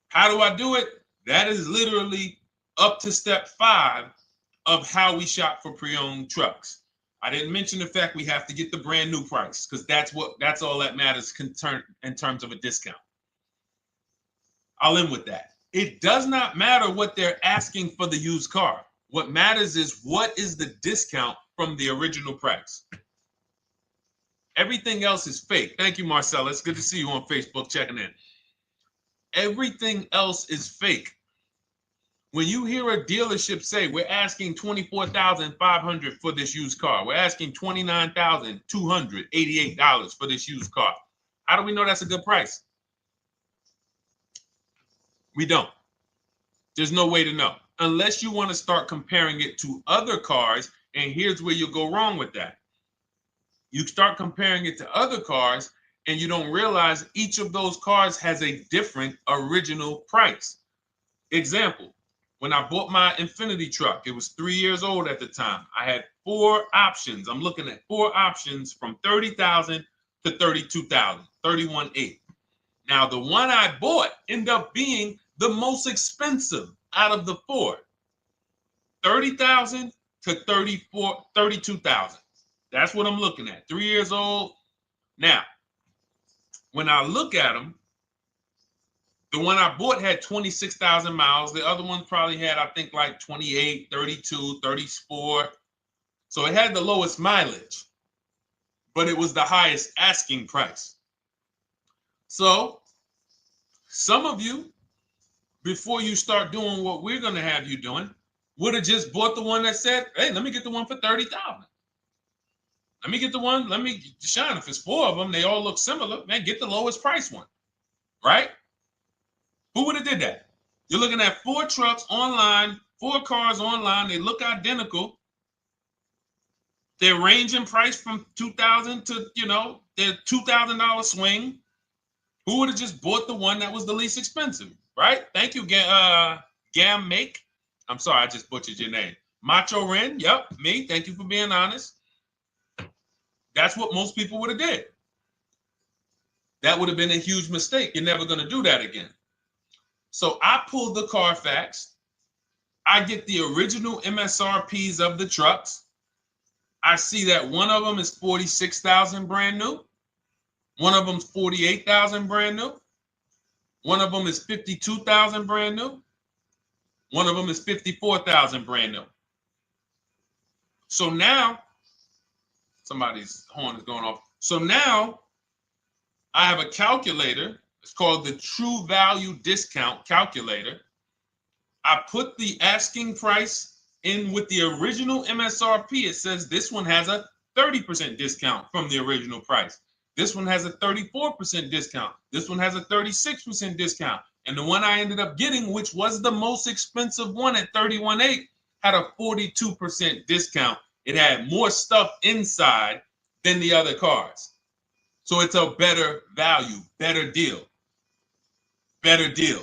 How do I do it? That is literally up to step 5 of how we shop for pre-owned trucks. I didn't mention the fact we have to get the brand new price because that's all that matters in terms of a discount. I'll end with that. It does not matter what they're asking for the used car. What matters is what is the discount from the original price. Everything else is fake. Thank you, Marcella. It's good to see you on Facebook checking in. Everything else is fake. When you hear a dealership say, we're asking $24,500 for this used car, we're asking $29,288 for this used car, how do we know that's a good price? We don't. There's no way to know unless you want to start comparing it to other cars. And here's where you'll go wrong with that. You start comparing it to other cars and you don't realize each of those cars has a different original price. Example, when I bought my Infinity truck, it was 3 years old at the time. I had 4 options. I'm looking at 4 options from $30,000 to $32,000, $31,800. Now, the one I bought ended up being the most expensive out of the 4. $30,000 to $32,000. That's what I'm looking at. 3 years old. Now, when I look at them, the one I bought had 26,000 miles. The other one probably had, I think, like 28, 32, 34. So it had the lowest mileage, but it was the highest asking price. So some of you, before you start doing what we're going to have you doing, would have just bought the one that said, hey, let me get the one for $30,000. Let me get the one, Deshone, if it's 4 of them, they all look similar, man, get the lowest price one, right? Who would have did that? You're looking at 4 trucks online, 4 cars online. They look identical. They range in price from $2,000 to, their $2,000 swing. Who would have just bought the one that was the least expensive, right? Thank you, Gam Make. I'm sorry, I just butchered your name. Macho Ren, yep, me. Thank you for being honest. That's what most people would have did. That would have been a huge mistake. You're never going to do that again. So I pulled the Carfax. I get the original MSRPs of the trucks. I see that one of them is 46,000 brand new. One of them's 48,000 brand new. One of them is 52,000 brand new. One of them is 54,000 brand new. So now, somebody's horn is going off. So now I have a calculator. It's called the True Value Discount Calculator. I put the asking price in with the original MSRP. It says this one has a 30% discount from the original price. This one has a 34% discount. This one has a 36% discount. And the one I ended up getting, which was the most expensive one at $31,800, had a 42% discount. It had more stuff inside than the other cars. So it's a better value, better deal. Better deal.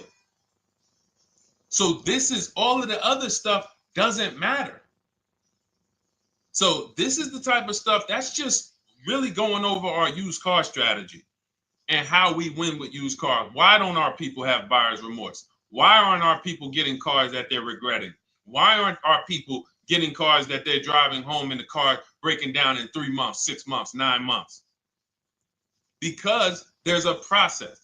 So this is all of the other stuff doesn't matter. So this is the type of stuff that's just really going over our used car strategy and how we win with used cars. Why don't our people have buyer's remorse? Why aren't our people getting cars that they're regretting? Why aren't our people getting cars that they're driving home and the car breaking down in 3 months, 6 months, 9 months? Because there's a process.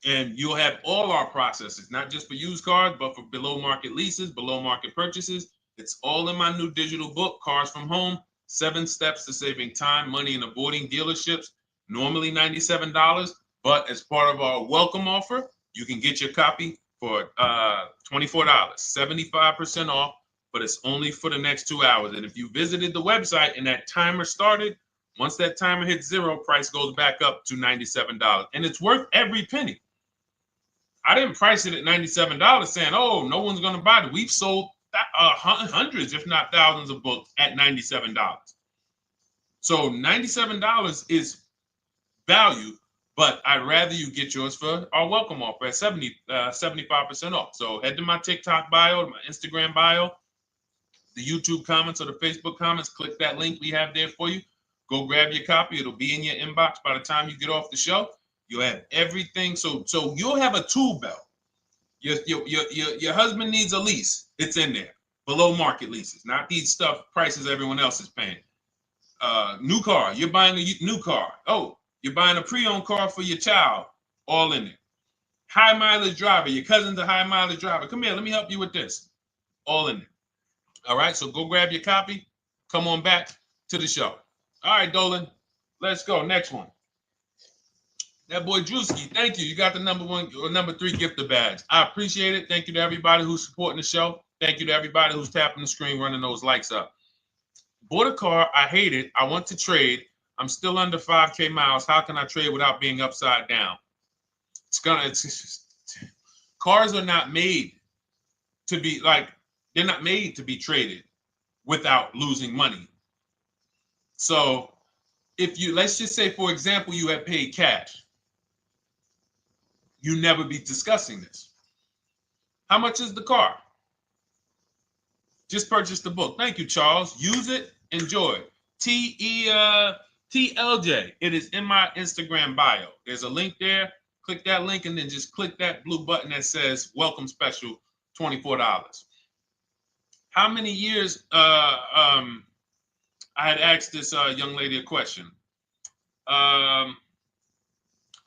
And you'll have all our processes, not just for used cars, but for below market leases, below market purchases. It's all in my new digital book, Cars from Home, 7 Steps to Saving Time, Money, and Avoiding Dealerships. Normally $97, but as part of our welcome offer, you can get your copy for $24, 75% off, but it's only for the next 2 hours. And if you visited the website and that timer started, once that timer hits 0, price goes back up to $97. And it's worth every penny. I didn't price it at $97 saying, oh, no one's going to buy it. We've sold hundreds, if not thousands of books at $97. So $97 is value, But I'd rather you get yours for our welcome offer at 75% off. So head to my TikTok bio, my Instagram bio, the YouTube comments or the Facebook comments. Click that link we have there for you. Go grab your copy. It'll be in your inbox by the time you get off the show. You'll have everything. So you'll have a tool belt. Your husband needs a lease. It's in there. Below market leases, not these stuff prices everyone else is paying. New car. You're buying a new car. Oh, you're buying a pre-owned car for your child. All in there. High mileage driver. Your cousin's a high mileage driver. Come here. Let me help you with this. All in there. All right. So go grab your copy. Come on back to the show. All right, Dolan. Let's go. Next one. That boy Drewski, thank you. You got the number 1 or number 3 gifter badge. I appreciate it. Thank you to everybody who's supporting the show. Thank you to everybody who's tapping the screen, running those likes up. Bought a car. I hate it. I want to trade. I'm still under 5K miles. How can I trade without being upside down? Cars are not made to be they're not made to be traded without losing money. So let's just say, for example, you had paid cash. You never be discussing this. How much is the car? Just purchase the book. Thank you, Charles. Use it. Enjoy. TLJ. It is in my Instagram bio. There's a link there. Click that link and then just click that blue button that says welcome special, $24. How many years? I had asked this young lady a question.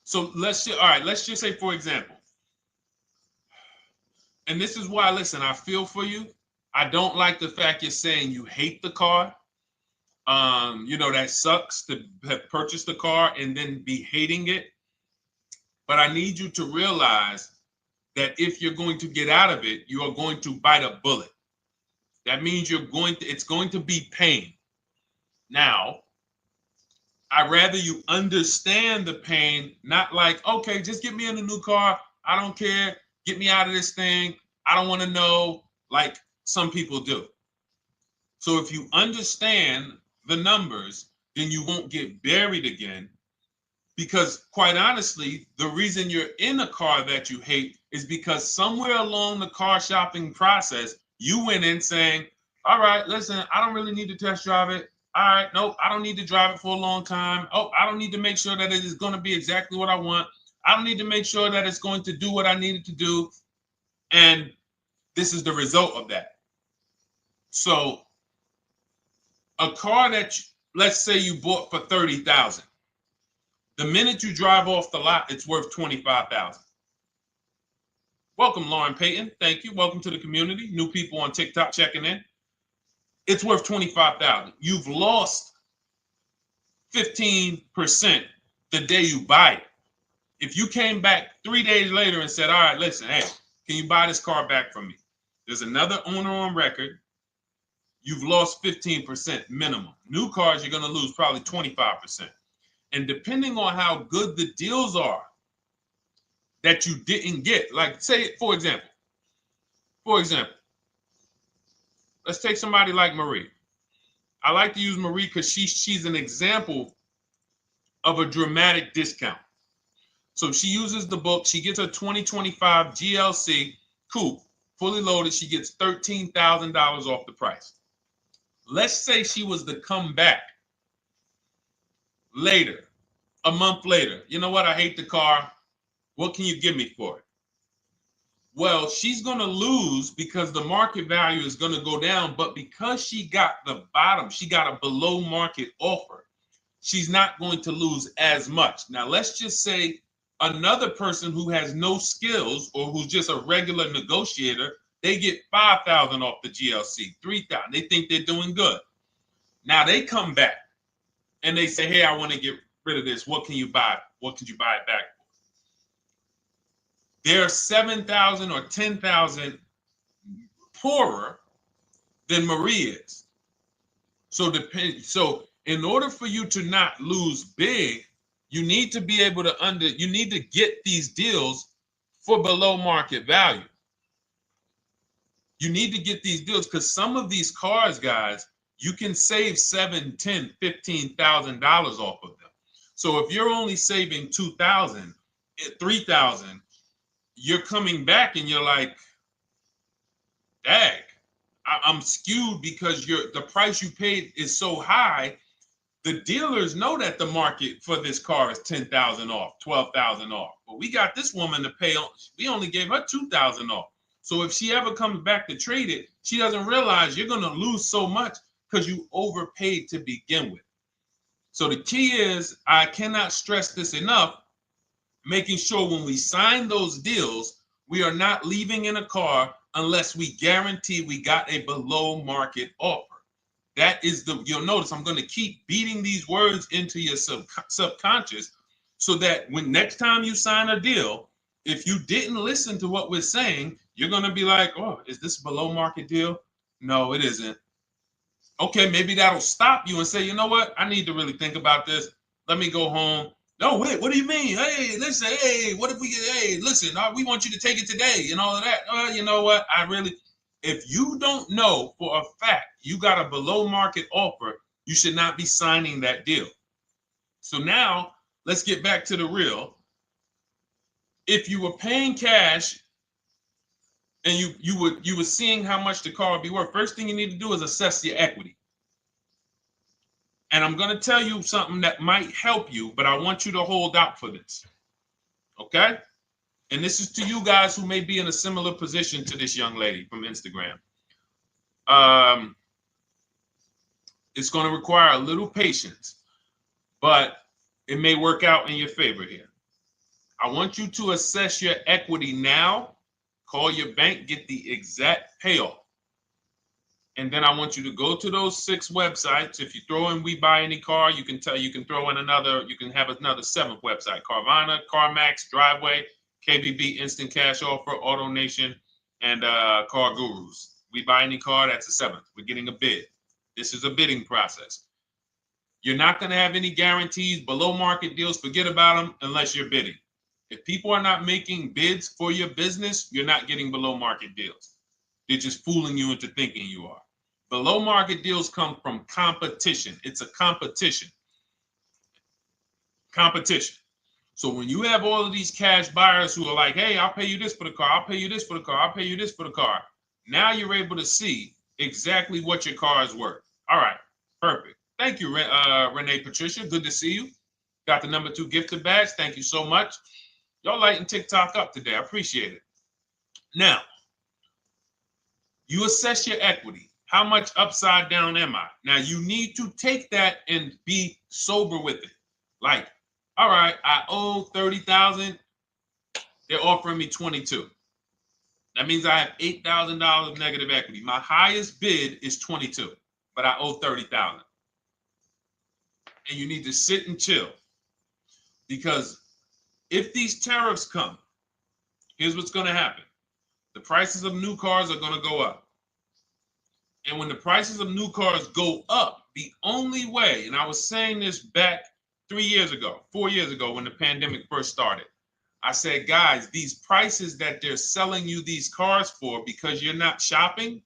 So let's just say, for example, and this is why, listen, I feel for you. I don't like the fact you're saying you hate the car. That sucks to have purchased the car and then be hating it. But I need you to realize that if you're going to get out of it, you are going to bite a bullet. That means it's going to be pain. Now, I'd rather you understand the pain, not like, okay, just get me in a new car. I don't care. Get me out of this thing. I don't want to know, like some people do. So if you understand the numbers, then you won't get buried again. Because quite honestly, the reason you're in a car that you hate is because somewhere along the car shopping process, you went in saying, all right, listen, I don't really need to test drive it. All right, nope, I don't need to drive it for a long time. Oh, I don't need to make sure that it is going to be exactly what I want. I don't need to make sure that it's going to do what I need it to do. And this is the result of that. So a car that, let's say you bought for $30,000. The minute you drive off the lot, it's worth $25,000. Welcome, Lauren Payton. Thank you. Welcome to the community. New people on TikTok checking in. It's worth $25,000. You've lost 15% the day you buy it. If you came back 3 days later and said, all right, listen, hey, can you buy this car back from me? There's another owner on record. You've lost 15% minimum. New cars, you're going to lose probably 25%. And depending on how good the deals are that you didn't get, like say, for example, let's take somebody like Marie. I like to use Marie because she's an example of a dramatic discount. So she uses the book. She gets her 2025 GLC coupe, fully loaded. She gets $13,000 off the price. Let's say she was to come back later, a month later. You know what? I hate the car. What can you give me for it? Well, she's going to lose because the market value is going to go down. But because she got the bottom, she got a below market offer, she's not going to lose as much. Now, let's just say another person who has no skills or who's just a regular negotiator, they get $5,000 off the GLC, $3,000. They think they're doing good. Now they come back and they say, hey, I want to get rid of this. What can you buy? What could you buy it back for? They're 7,000 or 10,000 poorer than Marie is. So in order for you to not lose big, you need to be able to you need to get these deals for below market value. You need to get these deals because some of these cars, guys, you can save $7,000, $10,000, $15,000 off of them. So if you're only saving 2,000, 3,000, you're coming back and you're like, dag, I'm skewed because the price you paid is so high. The dealers know that the market for this car is 10,000 off, 12,000 off. But we got this woman to pay, we only gave her 2,000 off. So if she ever comes back to trade it, she doesn't realize you're going to lose so much because you overpaid to begin with. So the key is, I cannot stress this enough, making sure when we sign those deals, we are not leaving in a car unless we guarantee we got a below market offer. That is you'll notice I'm going to keep beating these words into your subconscious so that when next time you sign a deal, if you didn't listen to what we're saying, you're going to be like, oh, is this a below market deal? No, it isn't. Okay, maybe that'll stop you and say, you know what? I need to really think about this. Let me go home. No, wait, what do you mean? Hey, listen, hey, what if we get, hey, listen, we want you to take it today and all of that. You know what? If you don't know for a fact you got a below market offer, you should not be signing that deal. So now let's get back to the real. If you were paying cash and you were seeing how much the car would be worth, first thing you need to do is assess your equity. And I'm going to tell you something that might help you, but I want you to hold out for this. Okay? And this is to you guys who may be in a similar position to this young lady from Instagram. It's going to require a little patience, but it may work out in your favor here. I want you to assess your equity now, call your bank, get the exact payoff. And then I want you to go to those 6 websites. If you throw in We Buy Any Car, you can throw in you can have another 7th website: Carvana, CarMax, Driveway, KBB, Instant Cash Offer, AutoNation, and Car Gurus. We Buy Any Car, that's the 7th. We're getting a bid. This is a bidding process. You're not going to have any guarantees, below market deals, forget about them unless you're bidding. If people are not making bids for your business, you're not getting below market deals. They're just fooling you into thinking you are. Below market deals come from competition. It's a competition. Competition. So when you have all of these cash buyers who are like, hey, I'll pay you this for the car, I'll pay you this for the car, I'll pay you this for the car. Now you're able to see exactly what your car is worth. All right, perfect. Thank you, Renee Patricia. Good to see you. Got the number 2 gifted badge. Thank you so much. Y'all lighting TikTok up today. I appreciate it. Now, you assess your equity. How much upside down am I? Now, you need to take that and be sober with it. Like, all right, I owe 30,000. They're offering me 22. That means I have $8,000 of negative equity. My highest bid is 22, but I owe 30,000. And you need to sit and chill, because if these tariffs come, here's what's going to happen. The prices of new cars are going to go up. And when the prices of new cars go up, the only way, and I was saying this back 4 years ago, when the pandemic first started, I said, guys, these prices that they're selling you these cars for because you're not shopping,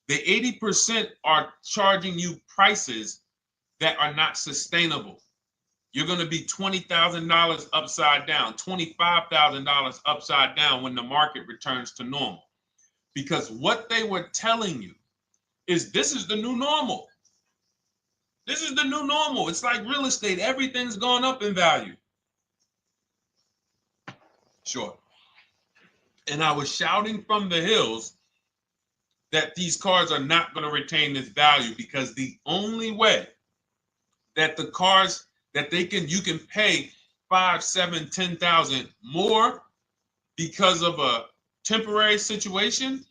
the 80% are charging you prices that are not sustainable. You're going to be $20,000 upside down, $25,000 upside down when the market returns to normal. Because what they were telling you is this is the new normal. This is the new normal. It's like real estate. Everything's gone up in value. Sure. And I was shouting from the hills that these cars are not going to retain this value, because the only way that the cars that you can pay 5, 7, 10,000 more because of a temporary situation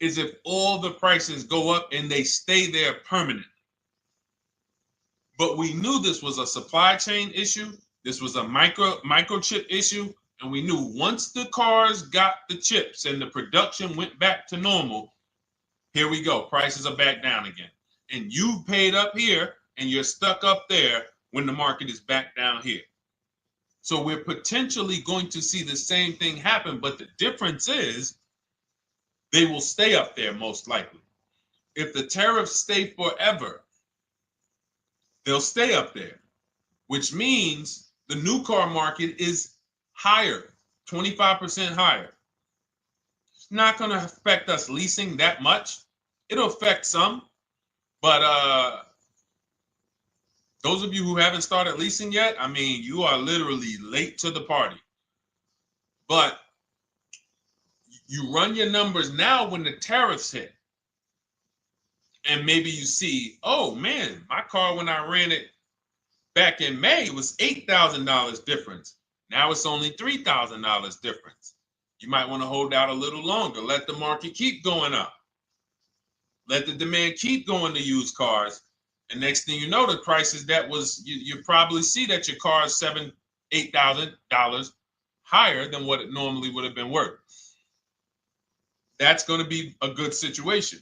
is if all the prices go up and they stay there permanently. But we knew this was a supply chain issue. This was a microchip issue. And we knew once the cars got the chips and the production went back to normal, here we go. Prices are back down again. And you paid up here and you're stuck up there when the market is back down here. So we're potentially going to see the same thing happen, but the difference is they will stay up there most likely. If the tariffs stay forever, they'll stay up there. which means the new car market is higher, 25% higher. It's not going to affect us leasing that much. It'll affect some, but those of you who haven't started leasing yet, I mean, you are literally late to the party. But you run your numbers now when the tariffs hit. And maybe you see, oh man, my car when I ran it back in May was $8,000 difference. Now it's only $3,000 difference. You might want to hold out a little longer. Let the market keep going up. Let the demand keep going to used cars. And next thing you know, the prices that was, you probably see that your car is $7,000, $8,000 higher than what it normally would have been worth. That's going to be a good situation.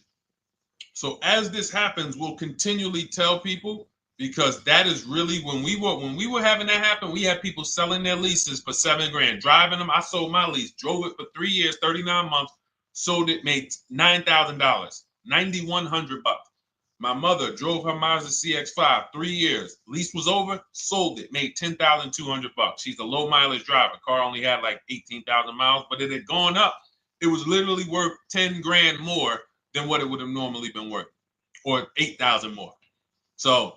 So as this happens, we'll continually tell people, because that is really when we were having that happen, we had people selling their leases for $7,000, driving them. I sold my lease, drove it for 3 years, 39 months, sold it, made $9,000, $9,100. My mother drove her Mazda CX-5 3 years. Lease was over, sold it, made $10,200. She's a low mileage driver. Car only had like 18,000 miles, but it had gone up. It was literally worth $10,000 more than what it would have normally been worth, or 8,000 more. So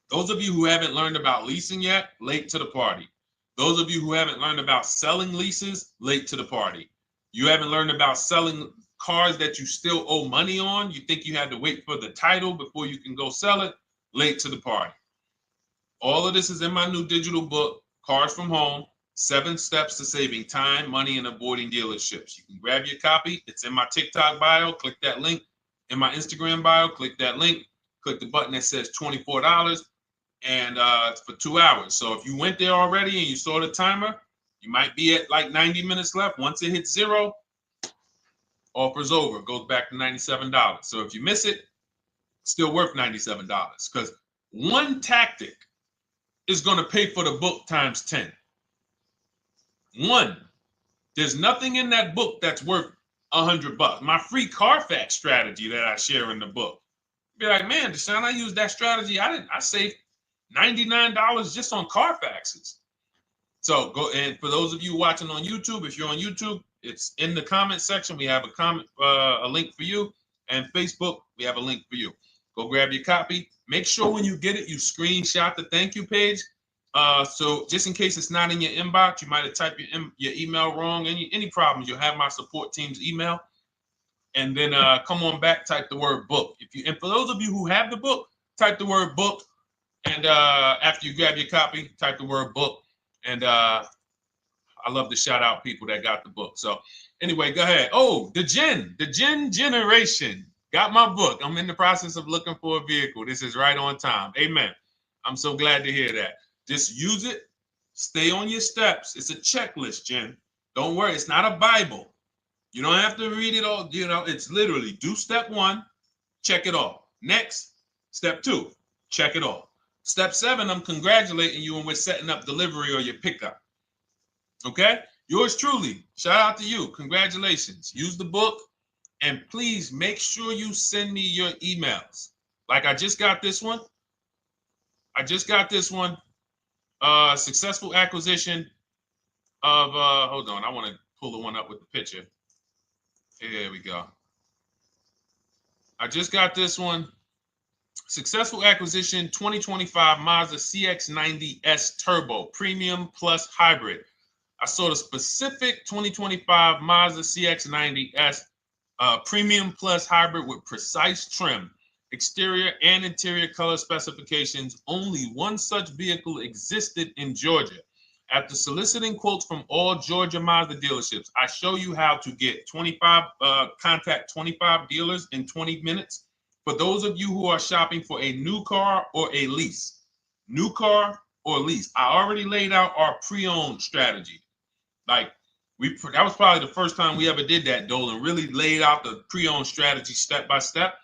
those of you who haven't learned about leasing yet, late to the party. Those of you who haven't learned about selling leases, late to the party. You haven't learned about selling cars that you still owe money on. You think you had to wait for the title before you can go sell it, late to the party. All of this is in my new digital book, Cars from Home, 7 Steps to Saving Time, Money, and Avoiding Dealerships. You can grab your copy. It's in my TikTok bio. Click that link. In my Instagram bio, click that link. Click the button that says $24, and it's for 2 hours. So if you went there already and you saw the timer, you might be at like 90 minutes left. Once it hits 0, offer's over. It goes back to $97. So if you miss it, it's still worth $97, because one tactic is going to pay for the book times 10. One. There's nothing in that book that's worth $100. My free Carfax strategy that I share in the book. Be like, man, Deshone, I used that strategy. I saved $99 just on Carfaxes. So go, and for those of you watching on YouTube, if you're on YouTube, it's in the comment section. We have a link for you, and Facebook, we have a link for you. Go grab your copy. Make sure when you get it, you screenshot the thank you page. So just in case it's not in your inbox, you might have typed your email wrong. Any problems, you'll have my support team's email. And then come on back, type the word book. And for those of you who have the book, type the word book. And after you grab your copy, type the word book. And I love to shout out people that got the book. So anyway, go ahead. Oh, the Gen generation got my book. I'm in the process of looking for a vehicle. This is right on time. Amen. I'm so glad to hear that. Just use it. Stay on your steps. It's a checklist, Jen. Don't worry. It's not a Bible. You don't have to read it all. You know, it's literally do step 1, check it off. Next, step 2, check it off. Step 7, I'm congratulating you and we're setting up delivery or your pickup. Okay? Yours truly. Shout out to you. Congratulations. Use the book, and please make sure you send me your emails. Like I just got this one. Successful acquisition of, hold on. I want to pull the one up with the picture. Here we go. I just got this one. Successful acquisition 2025 Mazda CX-90S Turbo Premium Plus Hybrid. I saw the specific 2025 Mazda CX-90S Premium Plus Hybrid with precise trim, exterior and interior color specifications. Only one such vehicle existed in Georgia. After soliciting quotes from all Georgia Mazda dealerships, I show you how to get contact 25 dealers in 20 minutes. For those of you who are shopping for a new car or a lease, new car or lease, I already laid out our pre-owned strategy. Like that was probably the first time we ever did that, Dolan, really laid out the pre-owned strategy step by step.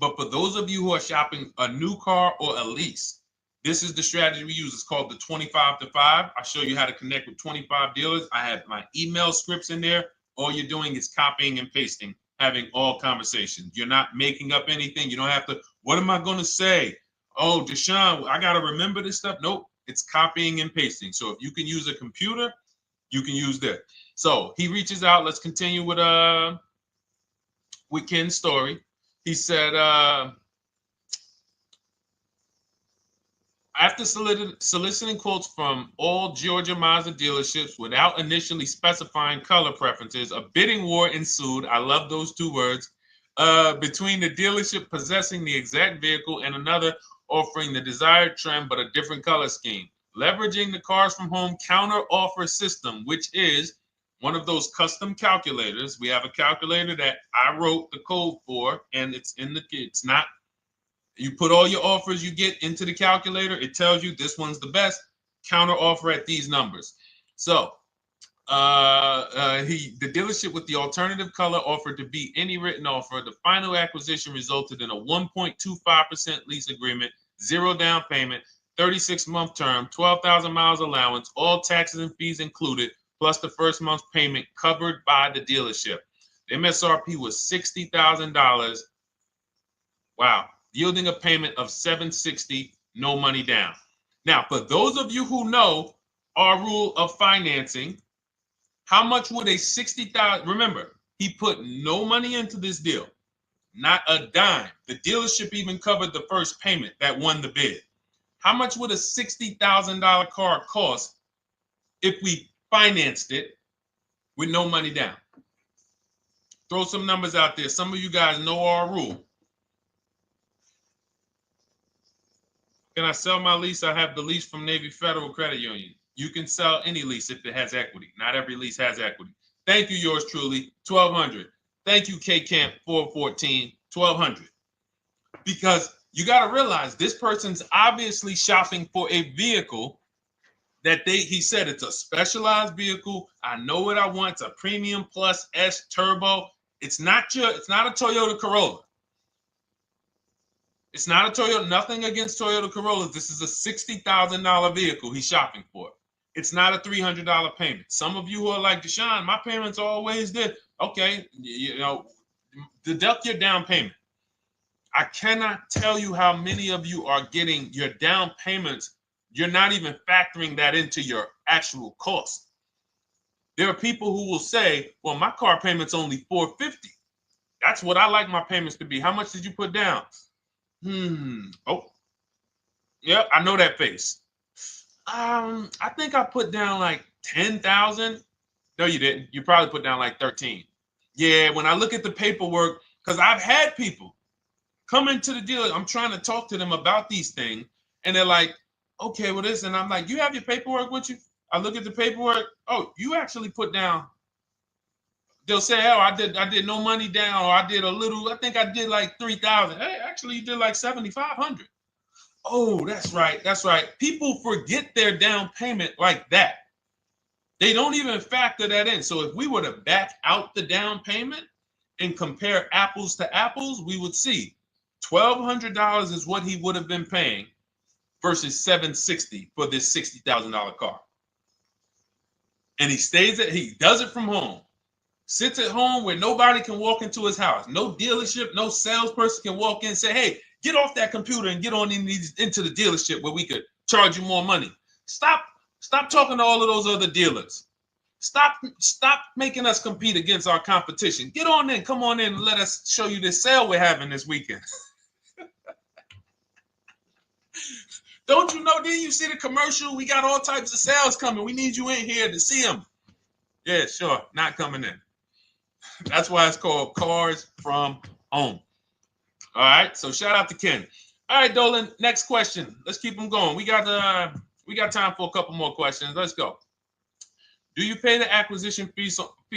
But for those of you who are shopping a new car or a lease, this is the strategy we use. It's called the 25 to 5. I show you how to connect with 25 dealers. I have my email scripts in there. All you're doing is copying and pasting, having all conversations. You're not making up anything. You don't have to, what am I going to say? Oh, Deshone, I got to remember this stuff. Nope, it's copying and pasting. So if you can use a computer, you can use that. So he reaches out. Let's continue with Ken's story. He said, after soliciting quotes from all Georgia Mazda dealerships without initially specifying color preferences, a bidding war ensued. I love those two words. Between the dealership possessing the exact vehicle and another offering the desired trim but a different color scheme. Leveraging the Cars from Home counter offer system, which is one of those custom calculators. We have a calculator that I wrote the code for, and it's not. You put all your offers you get into the calculator. It tells you this one's the best. Counter offer at these numbers. So the dealership with the alternative color offered to beat any written offer. The final acquisition resulted in a 1.25% lease agreement, 0 down payment, 36-month term, 12,000 miles allowance, all taxes and fees included, plus the first month's payment covered by the dealership. The MSRP was $60,000. Wow. Yielding a payment of $760, no money down. Now, for those of you who know our rule of financing, how much would a $60,000? Remember, he put no money into this deal, not a dime. The dealership even covered the first payment that won the bid. How much would a $60,000 car cost if we financed it with no money down? Throw some numbers out there. Some of you guys know our rule. Can I sell my lease? I have the lease from Navy Federal Credit Union. You can sell any lease if it has equity. Not every lease has equity. Thank you, yours truly, 1,200. Thank you, K Camp 414, 1,200. Because you got to realize this person's obviously shopping for a vehicle that he said it's a specialized vehicle. I know what I want. It's a premium plus S turbo. It's not a Toyota Corolla. It's not a Toyota, nothing against Toyota Corollas. This is a $60,000 vehicle he's shopping for. It's not a $300 payment. Some of you who are like, Deshone, my payments are always there. Okay, deduct your down payment. I cannot tell you how many of you are getting your down payments. You're not even factoring that into your actual cost. There are people who will say, well, my car payment's only $450. That's what I like my payments to be. How much did you put down? Oh, yep, I know that face. I think I put down like 10,000. No, you didn't. You probably put down like 13. Yeah, when I look at the paperwork, because I've had people come into the dealer. I'm trying to talk to them about these things, and they're like, okay, well, this, and I'm like, you have your paperwork with you? I look at the paperwork. Oh, you actually put down. They'll say, oh, I did no money down, or I did a little. I think I did like 3,000. Hey, actually, you did like 7,500. Oh, that's right. That's right. People forget their down payment like that. They don't even factor that in. So if we were to back out the down payment and compare apples to apples, we would see $1,200 is what he would have been paying versus $760 for this $60,000 car. And he does it from home. Sits at home where nobody can walk into his house. No dealership, no salesperson can walk in and say, hey, get off that computer and get on into the dealership where we could charge you more money. Stop talking to all of those other dealers. Stop making us compete against our competition. Get on in, come on in and let us show you this sale we're having this weekend. Don't you know, didn't you see the commercial? We got all types of sales coming. We need you in here to see them. Yeah, sure, not coming in. That's why it's called Cars from Home. All right, so shout out to Ken. All right, Dolan, next question. Let's keep them going. We got time for a couple more questions. Let's go. Do you pay the acquisition fee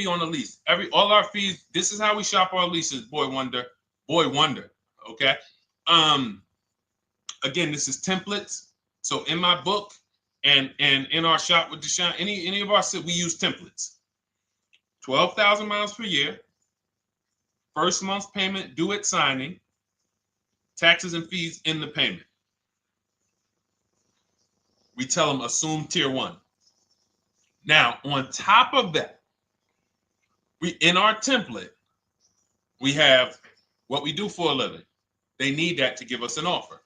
on the lease? All our fees. This is how we shop our leases. Boy wonder. Okay. Again, this is templates. So in my book and in our shop with Deshone, any of our we use templates. 12,000 miles per year. First month's payment due at signing. Taxes and fees in the payment. We tell them assume tier 1. Now, on top of that, in our template, we have what we do for a living. They need that to give us an offer.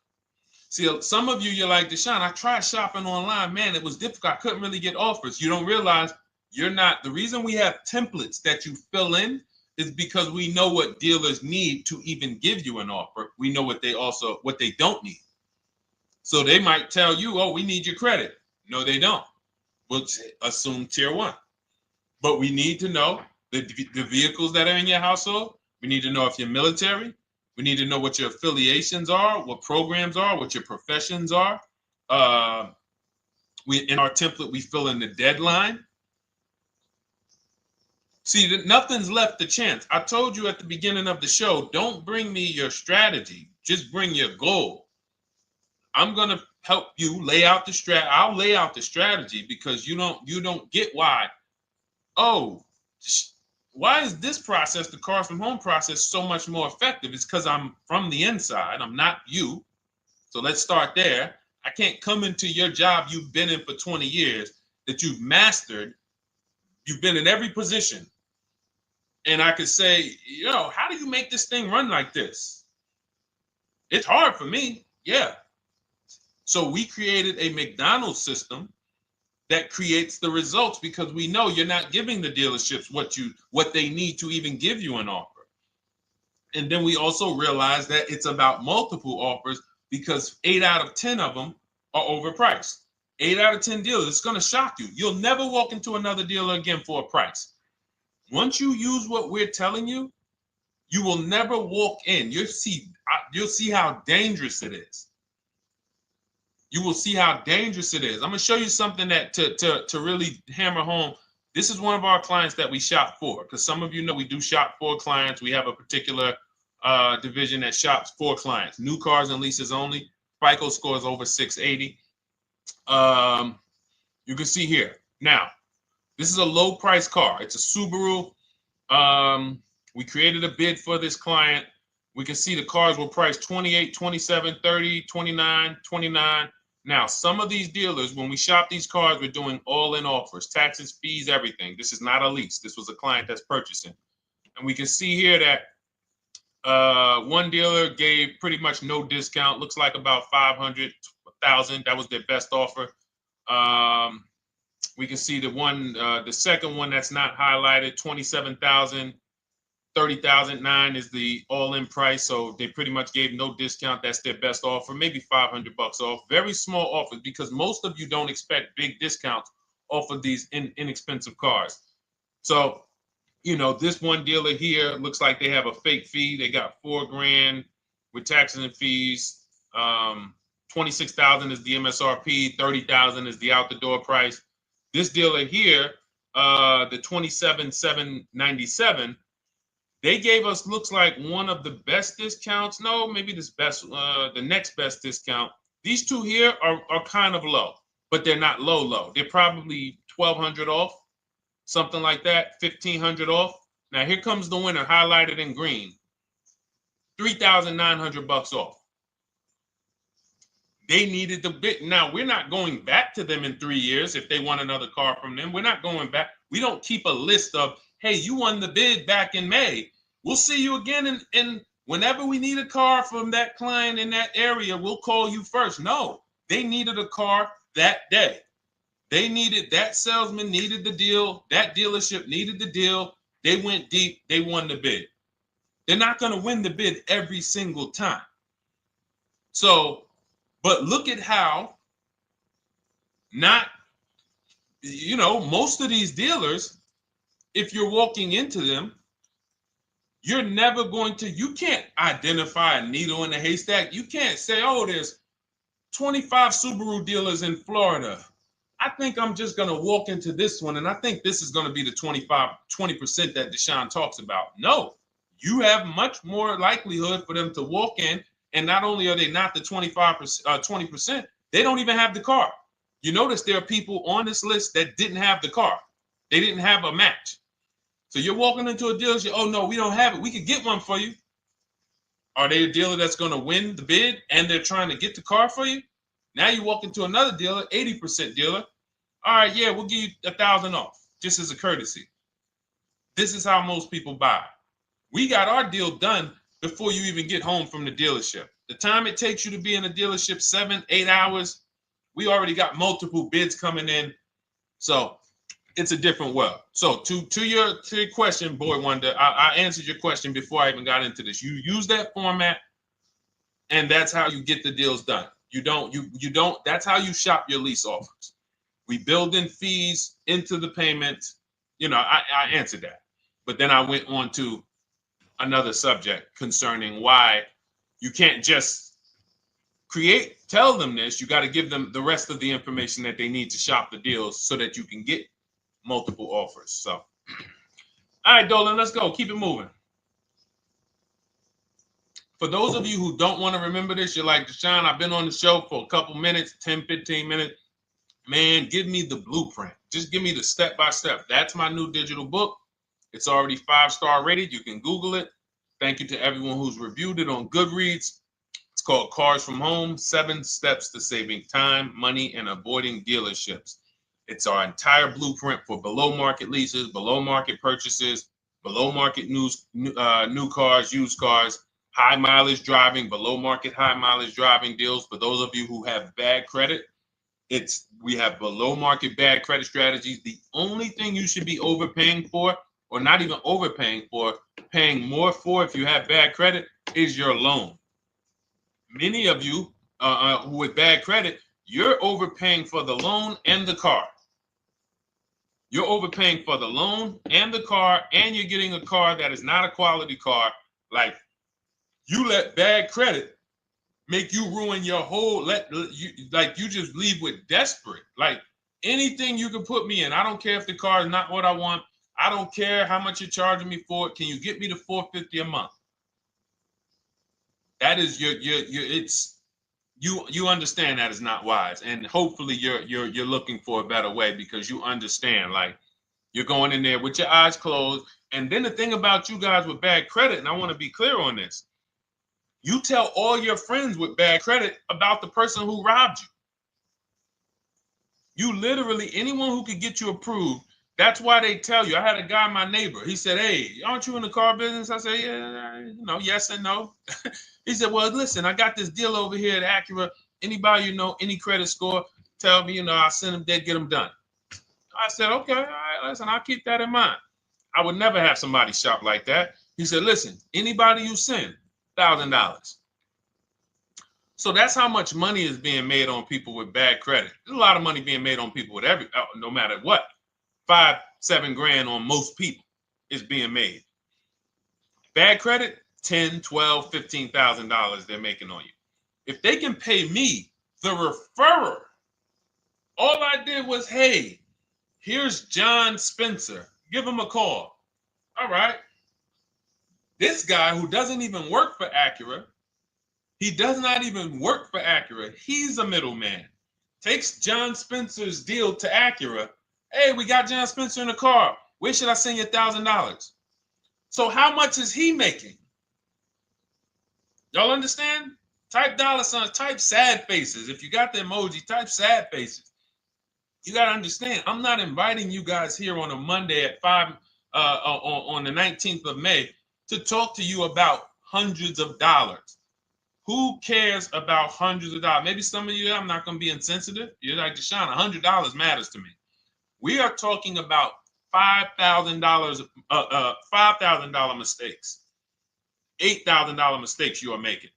See, some of you, you're like, Deshone, I tried shopping online. Man, it was difficult. I couldn't really get offers. You don't realize you're not. The reason we have templates that you fill in is because we know what dealers need to even give you an offer. We know what they don't need. So they might tell you, oh, we need your credit. No, they don't. We'll assume tier 1. But we need to know the vehicles that are in your household. We need to know if you're military. We need to know what your affiliations are, what programs are, what your professions are. In our template, we fill in the deadline. See, nothing's left to chance. I told you at the beginning of the show, don't bring me your strategy. Just bring your goal. I'm going to help you lay out the strategy. I'll lay out the strategy because you don't get why. Oh, why is this process, the Cars from Home process, so much more effective? It's because I'm from the inside. I'm not you. So let's start there. I can't come into your job you've been in for 20 years, that you've mastered. You've been in every position. And I could say, how do you make this thing run like this? It's hard for me. Yeah. So we created a McDonald's system that creates the results because we know you're not giving the dealerships what they need to even give you an offer. And then we also realize that it's about multiple offers because 8 out of 10 of them are overpriced. 8 out of 10 dealers, it's going to shock you. You'll never walk into another dealer again for a price. Once you use what we're telling you, you will never walk in. You'll see how dangerous it is. You will see how dangerous it is. I'm going to show you something that to really hammer home. This is one of our clients that we shop for, because some of you know we do shop for clients. We have a particular division that shops for clients. New cars and leases only. FICO score is over 680. You can see here. Now, this is a low price car. It's a Subaru. We created a bid for this client. We can see the cars were priced 28, 27, 30, 29, 29. Now, some of these dealers, when we shop these cars, we're doing all-in offers, taxes, fees, everything. This is not a lease. This was a client that's purchasing. And we can see here that one dealer gave pretty much no discount. Looks like about 500, 1,000. That was their best offer. We can see the second one that's not highlighted, 27,000. 30,009 is the all-in price, so they pretty much gave no discount. That's their best offer, maybe $500 off. Very small offers because most of you don't expect big discounts off of these inexpensive cars. So, this one dealer here looks like they have a fake fee. They got $4,000 with taxes and fees. 26,000 is the MSRP. 30,000 is the out the door price. This dealer here, the 27,797. They gave us, looks like, one of the best discounts. No, maybe the next best discount. These two here are kind of low, but they're not low. They're probably 1,200 off, something like that, 1,500 off. Now here comes the winner, highlighted in green, 3,900 off. They needed the bid. Now we're not going back to them in 3 years if they want another car from them. We're not going back. We don't keep a list of, hey, you won the bid back in May. We'll see you again. And whenever we need a car from that client in that area, we'll call you first. No, they needed a car that day. That salesman needed the deal. That dealership needed the deal. They went deep. They won the bid. They're not going to win the bid every single time. So, but look at how most of these dealers, if you're walking into them, you're never you can't identify a needle in the haystack. You can't say, oh, there's 25 Subaru dealers in Florida. I think I'm just going to walk into this one, and I think this is going to be the 20% that Deshone talks about. No, you have much more likelihood for them to walk in, and not only are they not the 20%, they don't even have the car. You notice there are people on this list that didn't have the car. They didn't have a match. So you're walking into a dealership, oh, no, we don't have it. We could get one for you. Are they a dealer that's going to win the bid and they're trying to get the car for you? Now you walk into another dealer, 80% dealer. All right, yeah, we'll give you 1,000 off, just as a courtesy. This is how most people buy. We got our deal done before you even get home from the dealership. The time it takes you to be in a dealership, 7-8 hours, we already got multiple bids coming in. So it's a different world. So to your question, Boy Wonder, I answered your question before I even got into this. You use that format, and that's how you get the deals done. You don't, that's how you shop your lease offers. We build in fees into the payments. You know, I answered that. But then I went on to another subject concerning why you can't just tell them this. You got to give them the rest of the information that they need to shop the deals so that you can get multiple offers. So, all right, Dolan, let's go. Keep it moving. For those of you who don't want to remember this, you're like, Deshone, I've been on the show for a couple minutes, 10, 15 minutes. Man, give me the blueprint. Just give me the step-by-step. That's my new digital book. It's already 5-star rated. You can Google it. Thank you to everyone who's reviewed it on Goodreads. It's called Cars from Home, 7 Steps to Saving Time, Money, and Avoiding Dealerships. It's our entire blueprint for below-market leases, below-market purchases, below-market new cars, used cars, high mileage driving, below market high mileage driving deals. For those of you who have bad credit, we have below market bad credit strategies. The only thing you should be overpaying for, or not even overpaying for, paying more for if you have bad credit, is your loan. Many of you with bad credit, you're overpaying for the loan and the car. You're overpaying for the loan and the car, and you're getting a car that is not a quality car. Like, you let bad credit make you ruin your whole, you just leave with desperate. Like, anything you can put me in. I don't care if the car is not what I want. I don't care how much you're charging me for it. Can you get me to $450 a month? That is you understand that is not wise. And hopefully you're looking for a better way, because you understand, like, you're going in there with your eyes closed. And then the thing about you guys with bad credit, and I want to be clear on this, you tell all your friends with bad credit about the person who robbed you. You literally, anyone who could get you approved, that's why they tell you. I had a guy, my neighbor, he said, hey, aren't you in the car business? I said, yeah, yes and no. He said, well, listen, I got this deal over here at Acura. Anybody you know, any credit score, tell me, I'll send them there, get them done. I said, okay, all right, listen, I'll keep that in mind. I would never have somebody shop like that. He said, listen, anybody you send, $1,000. So that's how much money is being made on people with bad credit. There's a lot of money being made on people with no matter what. 5-7 grand on most people is being made. Bad credit, $10,000, $12,000, $15,000 they're making on you. If they can pay me, the referrer, all I did was, hey, here's John Spencer. Give him a call. All right. This guy who doesn't even work for Acura, he does not even work for Acura. He's a middleman. Takes John Spencer's deal to Acura. Hey, we got John Spencer in the car. Where should I send you $1,000? So how much is he making? Y'all understand? Type dollar signs, type sad faces. If you got the emoji, type sad faces. You got to understand, I'm not inviting you guys here on a Monday at 5 on the 19th of May to talk to you about hundreds of dollars. Who cares about hundreds of dollars? Maybe some of you, I'm not going to be insensitive. You're like, Deshone, $100 matters to me. We are talking about $5,000 mistakes, $8,000 mistakes you are making.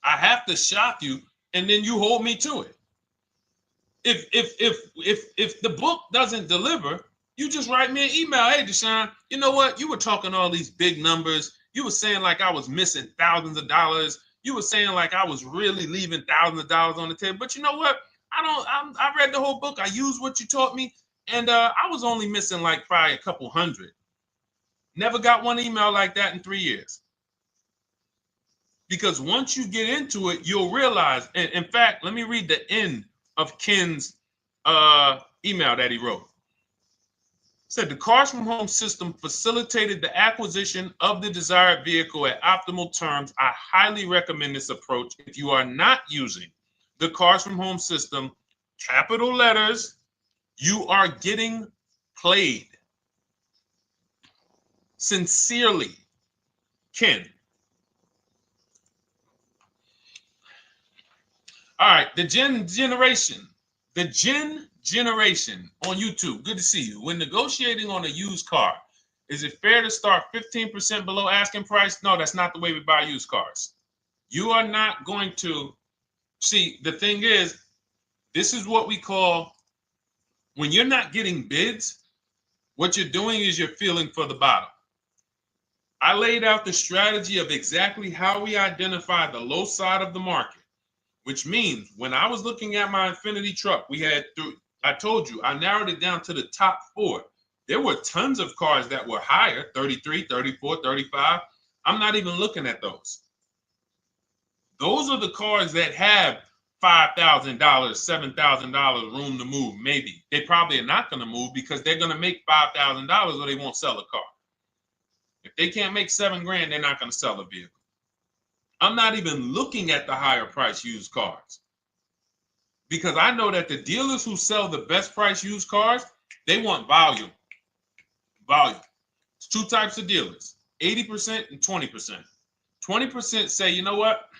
I have to shock you, and then you hold me to it. If the book doesn't deliver, you just write me an email. Hey, Deshone, you know what? You were talking all these big numbers. You were saying like I was missing thousands of dollars. You were saying like I was really leaving thousands of dollars on the table. But you know what? I read the whole book. I used what you taught me. And I was only missing like probably a couple hundred. Never got one email like that in 3 years. Because once you get into it, you'll realize. And in fact, let me read the end of Ken's email that he wrote. It said, the Cars from Home system facilitated the acquisition of the desired vehicle at optimal terms. I highly recommend this approach. If you are not using the Cars from Home system, capital letters, you are getting played. Sincerely, Ken. All right, the Gen Generation on YouTube. Good to see you. When negotiating on a used car, is it fair to start 15% below asking price? No, that's not the way we buy used cars. You are not going to see. The thing is, this is what we call, when you're not getting bids, what you're doing is you're feeling for the bottom. I laid out the strategy of exactly how we identify the low side of the market, which means when I was looking at my Infinity truck, I told you, I narrowed it down to the top 4. There were tons of cars that were higher, 33, 34, 35. I'm not even looking at those. Those are the cars that have $5,000, $7,000 room to move. Maybe they probably are not going to move because they're going to make $5,000 or they won't sell a car. If they can't make $7,000, they're not going to sell a vehicle. I'm not even looking at the higher price used cars because I know that the dealers who sell the best price used cars, they want volume. Volume. It's 2 types of dealers, 80% and 20%. 20% say, you know what?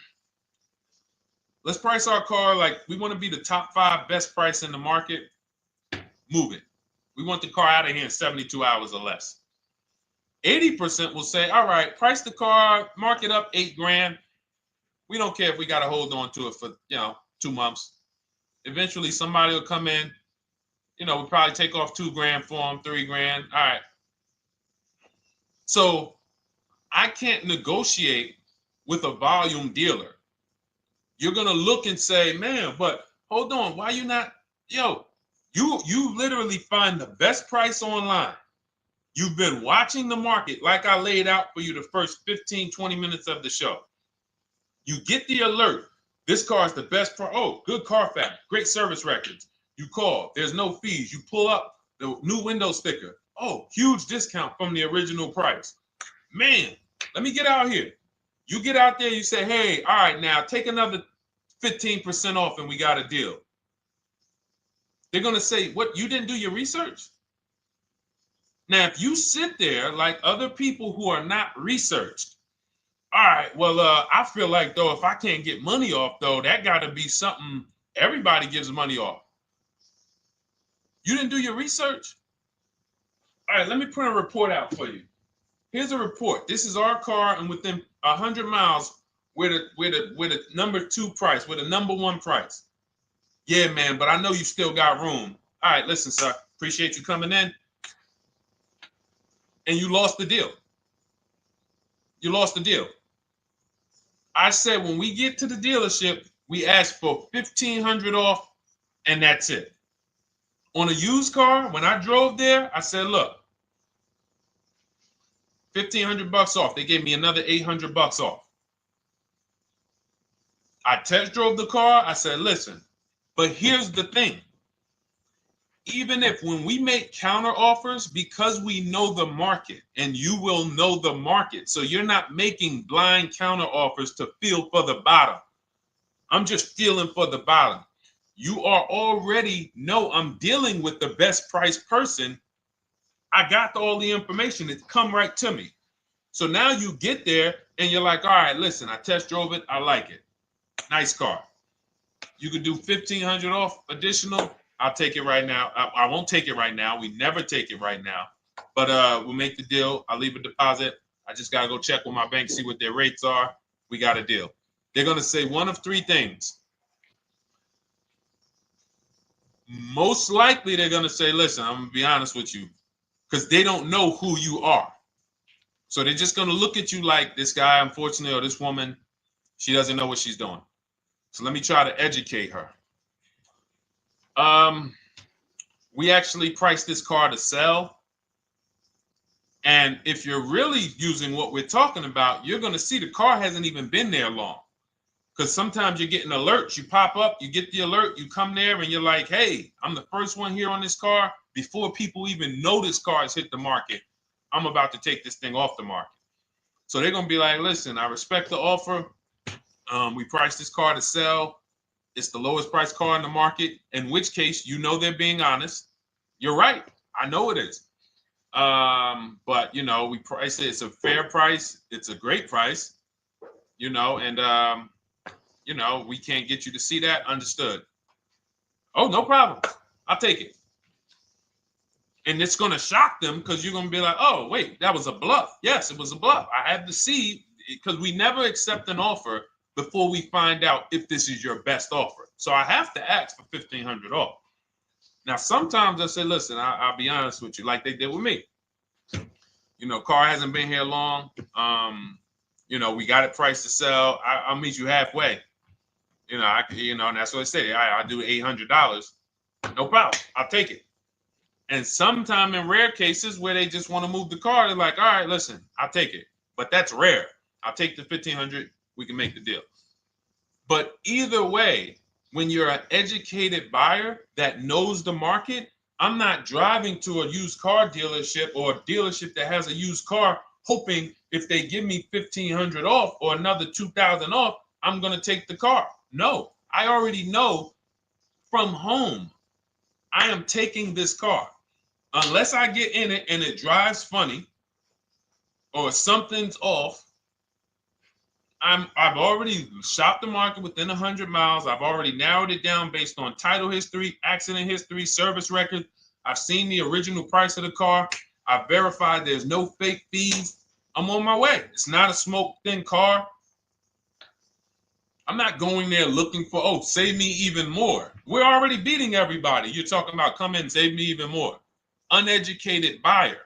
Let's price our car like we want to be the top 5 best price in the market. Move it. We want the car out of here in 72 hours or less. 80% will say, all right, price the car, mark it up $8,000. We don't care if we got to hold on to it for 2 months. Eventually, somebody will come in. We'll probably take off $2,000 for them, $3,000. All right. So I can't negotiate with a volume dealer. You're gonna look and say, man, but hold on, why you not? You literally find the best price online. You've been watching the market like I laid out for you the first 15, 20 minutes of the show. You get the alert. This car is the best price. Oh, good Carfax, great service records. You call, there's no fees. You pull up the new window sticker. Oh, huge discount from the original price. Man, let me get out here. You get out there, you say, hey, all right, now take another 15% off and we got a deal. They're going to say, what, you didn't do your research? Now, if you sit there like other people who are not researched, all right, well, I feel like, though, if I can't get money off, though, that got to be something everybody gives money off. You didn't do your research? All right, let me print a report out for you. Here's a report. This is our car, and within 100 miles, we're the number 2 price, we're the number 1 price. Yeah, man, but I know you still got room. All right, listen, sir, appreciate you coming in. And you lost the deal. You lost the deal. I said when we get to the dealership, we ask for $1,500 off, and that's it. On a used car, when I drove there, I said, look, $1,500 off. They gave me another $800 off. I test drove the car. I said, listen, but here's the thing. Even if when we make counter offers, because we know the market, and you will know the market, so you're not making blind counter offers to feel for the bottom. I'm just feeling for the bottom. You are already know I'm dealing with the best price person. I got all the information. It's come right to me. So now you get there and you're like, all right, listen, I test drove it. I like it. Nice car. You could do $1,500 off additional. I'll take it right now. I won't take it right now. We never take it right now. But we'll make the deal. I'll leave a deposit. I just got to go check with my bank, see what their rates are. We got a deal. They're going to say one of 3 things. Most likely they're going to say, listen, I'm going to be honest with you, because they don't know who you are. So they're just going to look at you like this guy, unfortunately, or this woman, she doesn't know what she's doing. So let me try to educate her. We actually priced this car to sell. And if you're really using what we're talking about, you're going to see the car hasn't even been there long. Because sometimes you're getting alerts. You pop up, you get the alert, you come there, and you're like, hey, I'm the first one here on this car. Before people even know this car has hit the market, I'm about to take this thing off the market. So they're going to be like, listen, I respect the offer. We priced this car to sell. It's the lowest price car in the market, in which case, you know they're being honest. You're right. I know it is. But, we price it. It's a fair price. It's a great price, and, you know, we can't get you to see that. Understood. Oh, no problem. I'll take it. And it's going to shock them because you're going to be like, oh, wait, that was a bluff. Yes, it was a bluff. I had to see, because we never accept an offer before we find out if this is your best offer. So I have to ask for $1,500 off. Now, sometimes I say, listen, I'll be honest with you, like they did with me. You know, car hasn't been here long. You know, we got it priced to sell. I'll meet you halfway. You know, and that's what I say. I do $800. No problem. I'll take it. And sometime in rare cases where they just want to move the car, they're like, all right, listen, I'll take it. But that's rare. I'll take the $1,500. We can make the deal. But either way, when you're an educated buyer that knows the market, I'm not driving to a used car dealership or a dealership that has a used car hoping if they give me $1,500 off or another $2,000 off, I'm going to take the car. No, I already know from home I am taking this car. Unless I get in it and it drives funny or something's off, I've already shopped the market within 100 miles. I've already narrowed it down based on title history, accident history, service record. I've seen the original price of the car. I've verified there's no fake fees. I'm on my way. It's not a smoke thin car. I'm not going there looking for, oh, save me even more. We're already beating everybody. You're talking about come in, save me even more. Uneducated buyer.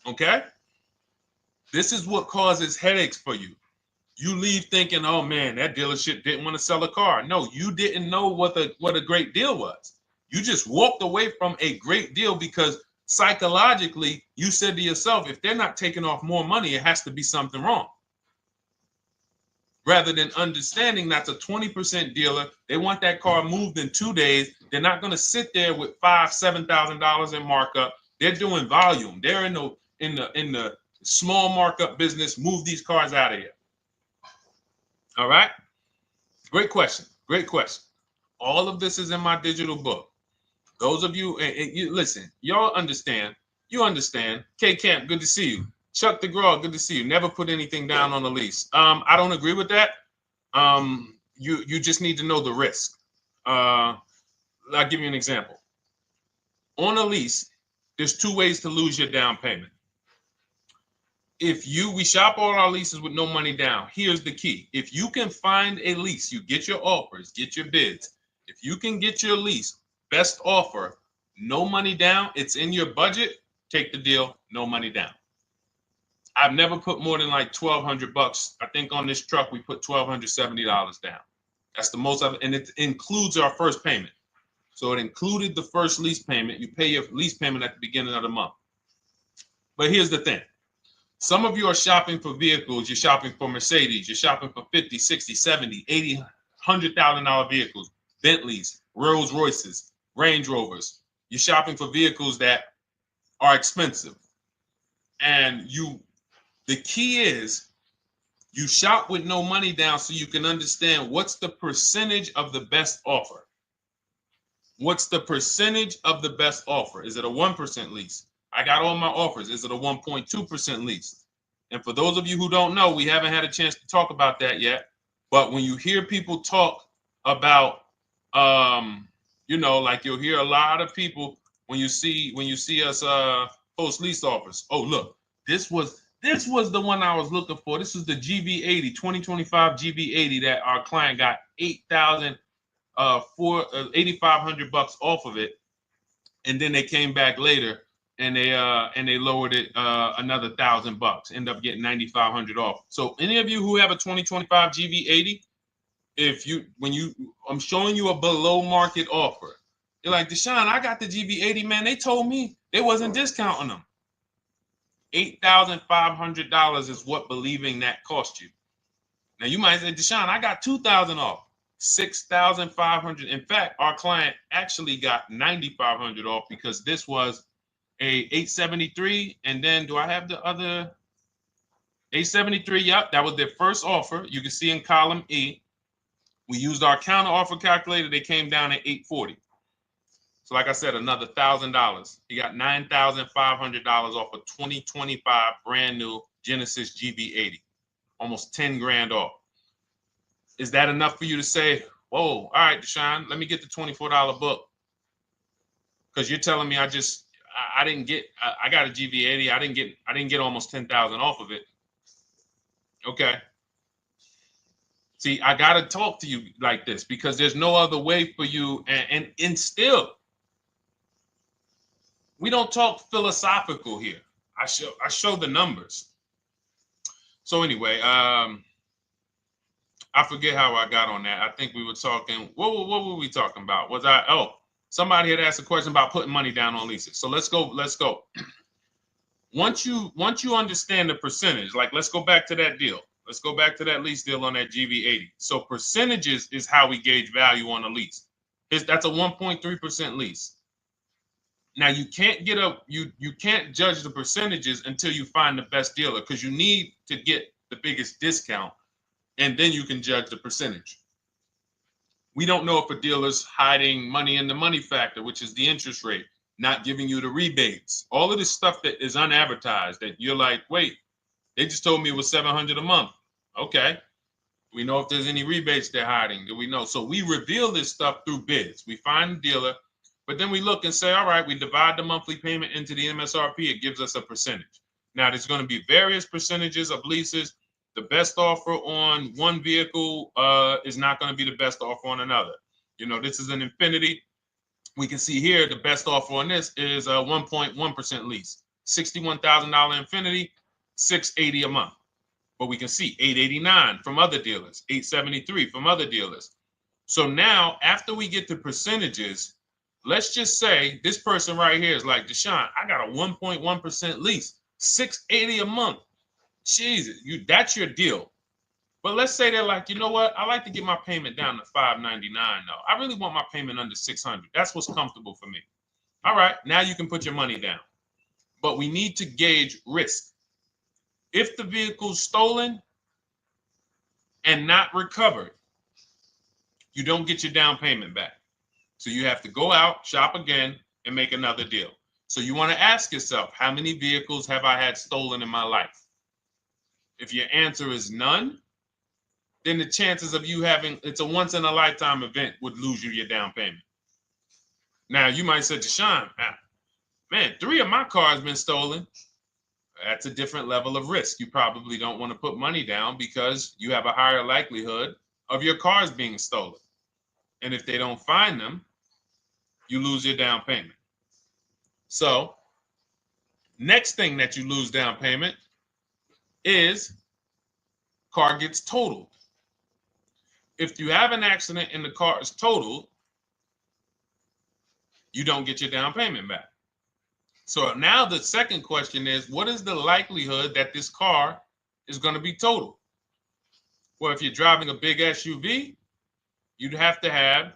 Okay? This is what causes headaches for you. You leave thinking, oh man, that dealership didn't want to sell a car. No, you didn't know what a great deal was. You just walked away from a great deal because psychologically you said to yourself, if they're not taking off more money, it has to be something wrong. Rather than understanding that's a 20% dealer, they want that car moved in 2 days. They're not going to sit there with $5,000, $7,000 in markup. They're doing volume. They're in the small markup business. Move these cars out of here. All right. Great question. Great question. All of this is in my digital book. Those of you, and you listen, y'all understand. You understand. K Camp, good to see you. Chuck DeGraw, good to see you. Never put anything down on the lease. I don't agree with that. You just need to know the risk. I'll give you an example. On a lease, there's 2 ways to lose your down payment. We shop all our leases with no money down. Here's the key. If you can find a lease, you get your offers, get your bids. If you can get your lease, best offer, no money down, it's in your budget, take the deal, no money down. I've never put more than like $1,200. I think on this truck, we put $1,270 down. That's the most of it. And it includes our first payment. So it included the first lease payment. You pay your lease payment at the beginning of the month. But here's the thing. Some of you are shopping for vehicles. You're shopping for Mercedes. You're shopping for 50, 60, 70, 80, $100,000 vehicles, Bentleys, Rolls Royces, Range Rovers. You're shopping for vehicles that are expensive. And the key is you shop with no money down so you can understand what's the percentage of the best offer. What's the percentage of the best offer? Is it a 1% lease? I got all my offers. Is it a 1.2% lease? And for those of you who don't know, we haven't had a chance to talk about that yet. But when you hear people talk about, like you'll hear a lot of people when you see us post lease offers. Oh, look, this was the one I was looking for. This is the GV80, 2025 GV80 that our client got $8,500 off of it. And then they came back later and they lowered it another $1,000, end up getting $9,500 off. So any of you who have a 2025 GV80, I'm showing you a below market offer. You're like, Deshone, I got the GV80, man. They told me they wasn't discounting them. $8,500 is what believing that cost you. Now you might say, Deshone, I got $2,000 off. $6,500. In fact, our client actually got $9,500 off because this was a 873. And then do I have the other 873? Yep, that was their first offer. You can see in column E. We used our counter offer calculator. They came down at 840. So like I said, another $1,000. He got $9,500 off a 2025 brand new Genesis GV80. almost 10 grand off. Is that enough for you to say, whoa, all right, Deshone, let me get the $24 book? Because you're telling me I didn't get, I got a GV80. I didn't get almost 10,000 off of it. Okay. See, I got to talk to you like this because there's no other way for you. And still, we don't talk philosophical here. I show the numbers. So anyway, I forget how I got on that. I think we were talking, what were we talking about? Somebody had asked a question about putting money down on leases. So let's go. Once you understand the percentage, like let's go back to that deal. Let's go back to that lease deal on that GV80. So percentages is how we gauge value on a lease. That's a 1.3% lease. Now you can't you can't judge the percentages until you find the best dealer, because you need to get the biggest discount, and then you can judge the percentage. We don't know if a dealer's hiding money in the money factor, which is the interest rate, not giving you the rebates, all of this stuff that is unadvertised that you're like, wait, they just told me it was $700 a month. Okay. We know if there's any rebates they're hiding. Do we know? So we reveal this stuff through bids. We find the dealer, but then we look and say, all right, we divide the monthly payment into the MSRP. It gives us a percentage. Now, there's going to be various percentages of leases. The best offer on one vehicle is not going to be the best offer on another. You know, this is an Infinity. We can see here the best offer on this is a 1.1% lease. $61,000 Infinity, $680 a month. But we can see $889 from other dealers, $873 from other dealers. So now, after we get to percentages, let's just say this person right here is like, Deshone, I got a 1.1% lease, $680 a month. Jesus, that's your deal. But let's say they're like, you know what? I like to get my payment down to $599 though. I really want my payment under $600. That's what's comfortable for me. All right, now you can put your money down. But we need to gauge risk. If the vehicle's stolen and not recovered, you don't get your down payment back. So you have to go out, shop again, and make another deal. So you want to ask yourself, how many vehicles have I had stolen in my life? If your answer is none, then the chances of you having, it's a once in a lifetime event, would lose you your down payment. Now you might say, Deshone, man, 3 of my cars been stolen. That's a different level of risk. You probably don't want to put money down because you have a higher likelihood of your cars being stolen. And if they don't find them, you lose your down payment. So next thing that you lose down payment is car gets totaled. If you have an accident and the car is totaled, you don't get your down payment back. So now the second question is, what is the likelihood that this car is going to be totaled? Well, if you're driving a big SUV, you'd have to have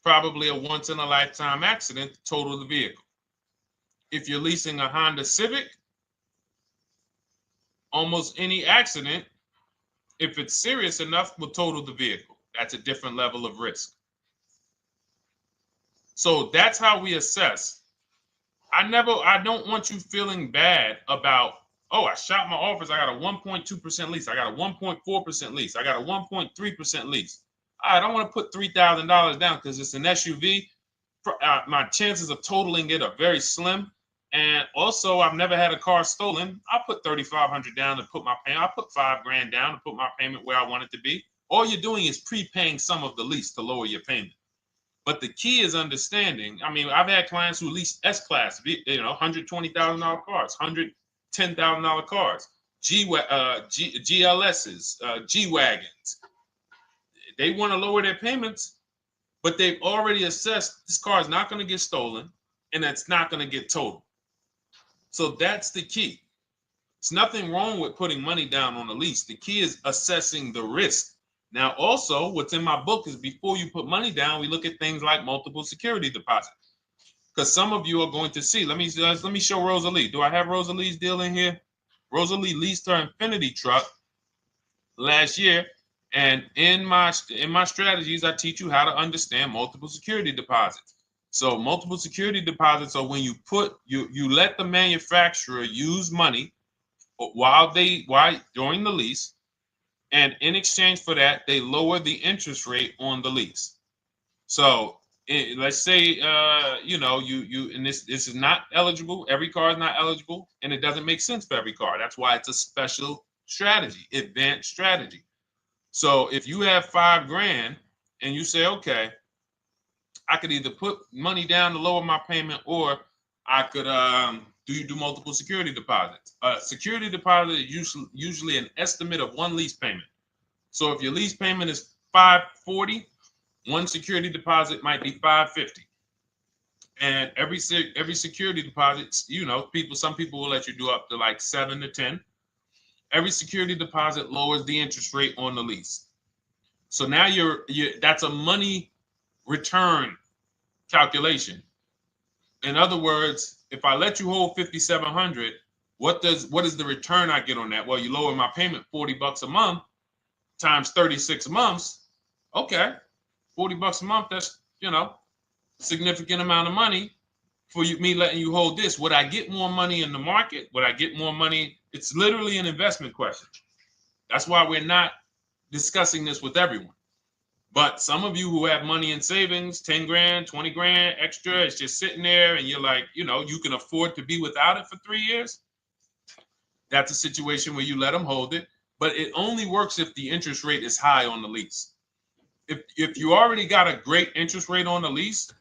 probably a once in a lifetime accident to total the vehicle. If you're leasing a Honda Civic, almost any accident, if it's serious enough, will total the vehicle. That's a different level of risk. So that's how we assess. I don't want you feeling bad about, oh, I shot my offers. I got a 1.2% lease. I got a 1.4% lease. I got a 1.3% lease. I don't want to put $3,000 down because it's an SUV. My chances of totaling it are very slim. And also, I've never had a car stolen. I put $3,500 down to put my payment. I put $5,000 down to put my payment where I want it to be. All you're doing is prepaying some of the lease to lower your payment. But the key is understanding. I mean, I've had clients who lease S-Class, $120,000 cars, $110,000 cars, GLSs, G-Wagons. They want to lower their payments, but they've already assessed this car is not going to get stolen and it's not going to get totaled. So that's the key. There's nothing wrong with putting money down on a lease. The key is assessing the risk. Now, also, what's in my book is before you put money down, we look at things like multiple security deposits. Because some of you are going to see, let me show Rosalie. Do I have Rosalie's deal in here? Rosalie leased her Infinity truck last year. And in my strategies, I teach you how to understand multiple security deposits. So multiple security deposits are when you let the manufacturer use money during the lease And in exchange for that, they lower the interest rate on the lease. So let's say, and this is not eligible. Every car is not eligible, and it doesn't make sense for every car. That's why it's a special strategy, advanced strategy. So if you have $5,000 and you say, okay, I could either put money down to lower my payment, or I could do multiple security deposits. Security deposit is usually an estimate of one lease payment. So if your lease payment is $540, one security deposit might be $550. And every security deposit, some people will let you do up to like 7 to 10. Every security deposit lowers the interest rate on the lease. So now that's a money return calculation. In other words, if I let you hold $5,700, what is the return I get on that? Well, you lower my payment $40 a month times 36 months. Okay, $40 a month. That's significant amount of money for me letting you hold this. Would I get more money in the market? Would I get more money? It's literally an investment question. That's why we're not discussing this with everyone. But some of you who have money in savings, 10 grand, 20 grand extra, it's just sitting there, and you're like, you can afford to be without it for 3 years. That's a situation where you let them hold it, but it only works if the interest rate is high on the lease. If you already got a great interest rate on the lease,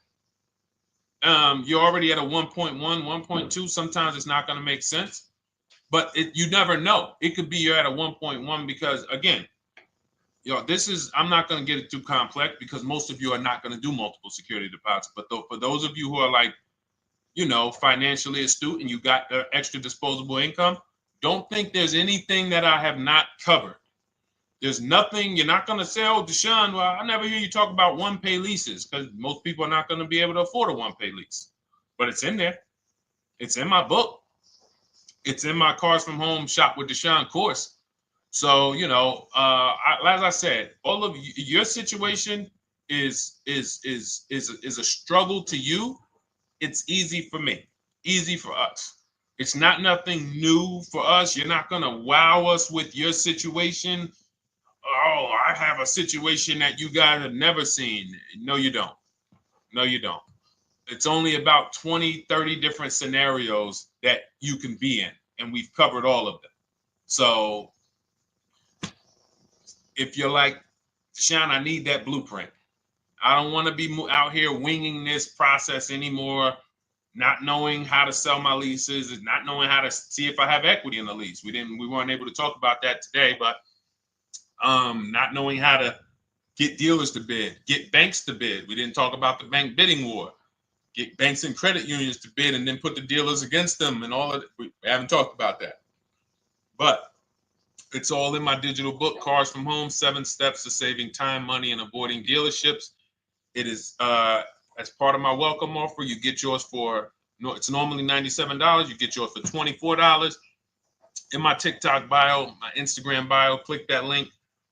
you're already at a 1.1, 1.2. Sometimes it's not going to make sense, but you never know. It could be you're at a 1.1 because, again, I'm not going to get it too complex because most of you are not going to do multiple security deposits. But for those of you who are like, financially astute and you got the extra disposable income, don't think there's anything that I have not covered. There's nothing. You're not going to say, oh, Deshone, well, I never hear you talk about one-pay leases, because most people are not going to be able to afford a one-pay lease. But it's in there. It's in my book. It's in my Cars from Home Shop with Deshone course. So, as I said, all of your situation is a struggle to you. It's easy for me, easy for us. It's nothing new for us. You're not going to wow us with your situation. Oh, I have a situation that you guys have never seen. No, you don't. No, you don't. It's only about 20, 30 different scenarios that you can be in, and we've covered all of them. So if you're like, Deshone, I need that blueprint. I don't want to be out here winging this process anymore, not knowing how to sell my leases and not knowing how to see if I have equity in the lease. We weren't able to talk about that today, but not knowing how to get dealers to bid, get banks to bid. We didn't talk about the bank bidding war. Get banks and credit unions to bid and then put the dealers against them and all of it. We haven't talked about that. But it's all in my digital book, Cars from Home, 7 Steps to Saving Time, Money, and Avoiding Dealerships. It is as part of my welcome offer. You get yours it's normally $97. You get yours for $24. In my TikTok bio, my Instagram bio, click that link,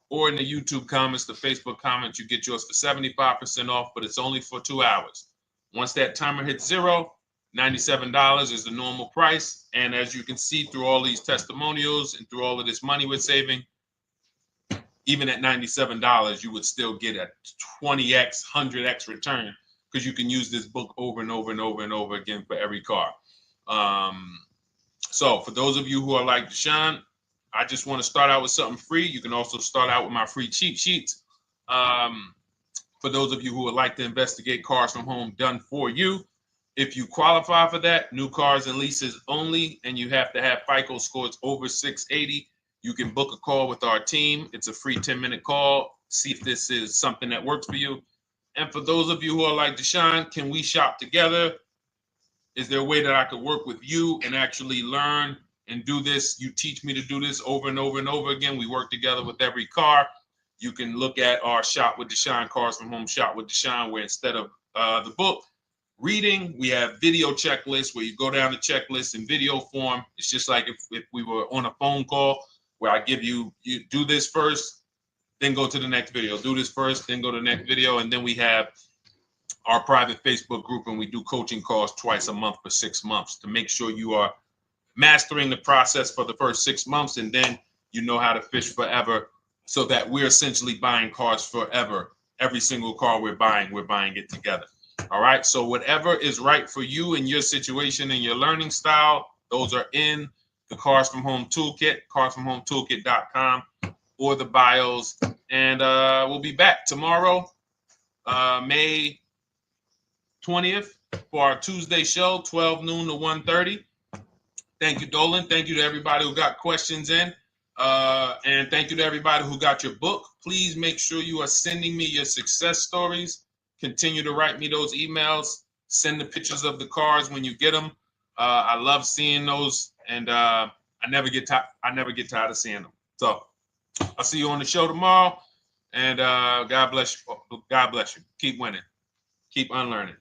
or in the YouTube comments, the Facebook comments, you get yours for 75% off, but it's only for 2 hours. Once that timer hits 0, $97 is the normal price. And as you can see through all these testimonials and through all of this money we're saving, even at $97, you would still get a 20x, 100x return, because you can use this book over and over and over and over again for every car. So for those of you who are like, Deshone, I just want to start out with something free. You can also start out with my free cheat sheets. For those of you who would like to investigate Cars from Home done for you, if you qualify for that, new cars and leases only, and you have to have FICO scores over 680, you can book a call with our team. It's a free 10-minute call. See if this is something that works for you. And for those of you who are like, Deshone, can we shop together? Is there a way that I could work with you and actually learn and do this? You teach me to do this over and over and over again. We work together with every car. You can look at our Shop with Deshone, Cars from Home Shop with Deshone, where instead of the book reading, we have video checklists where you go down the checklist in video form. It's just like if we were on a phone call, where I give you do this first, then go to the next video. Do this first, then go to the next video. And then we have our private Facebook group, and we do coaching calls twice a month for 6 months to make sure you are mastering the process for the first 6 months, and then you know how to fish forever so that we're essentially buying cars forever. Every single car we're buying it together. All right. So whatever is right for you and your situation and your learning style, those are in the Cars from Home Toolkit, carsfromhometoolkit.com, or the bios. And we'll be back tomorrow, May 20th, for our Tuesday show, 12 noon to 1:30. Thank you, Dolan. Thank you to everybody who got questions in. And thank you to everybody who got your book. Please make sure you are sending me your success stories. Continue to write me those emails. Send the pictures of the cars when you get them. I love seeing those, and I never get tired of seeing them. So I'll see you on the show tomorrow. And God bless you. God bless you. Keep winning. Keep unlearning.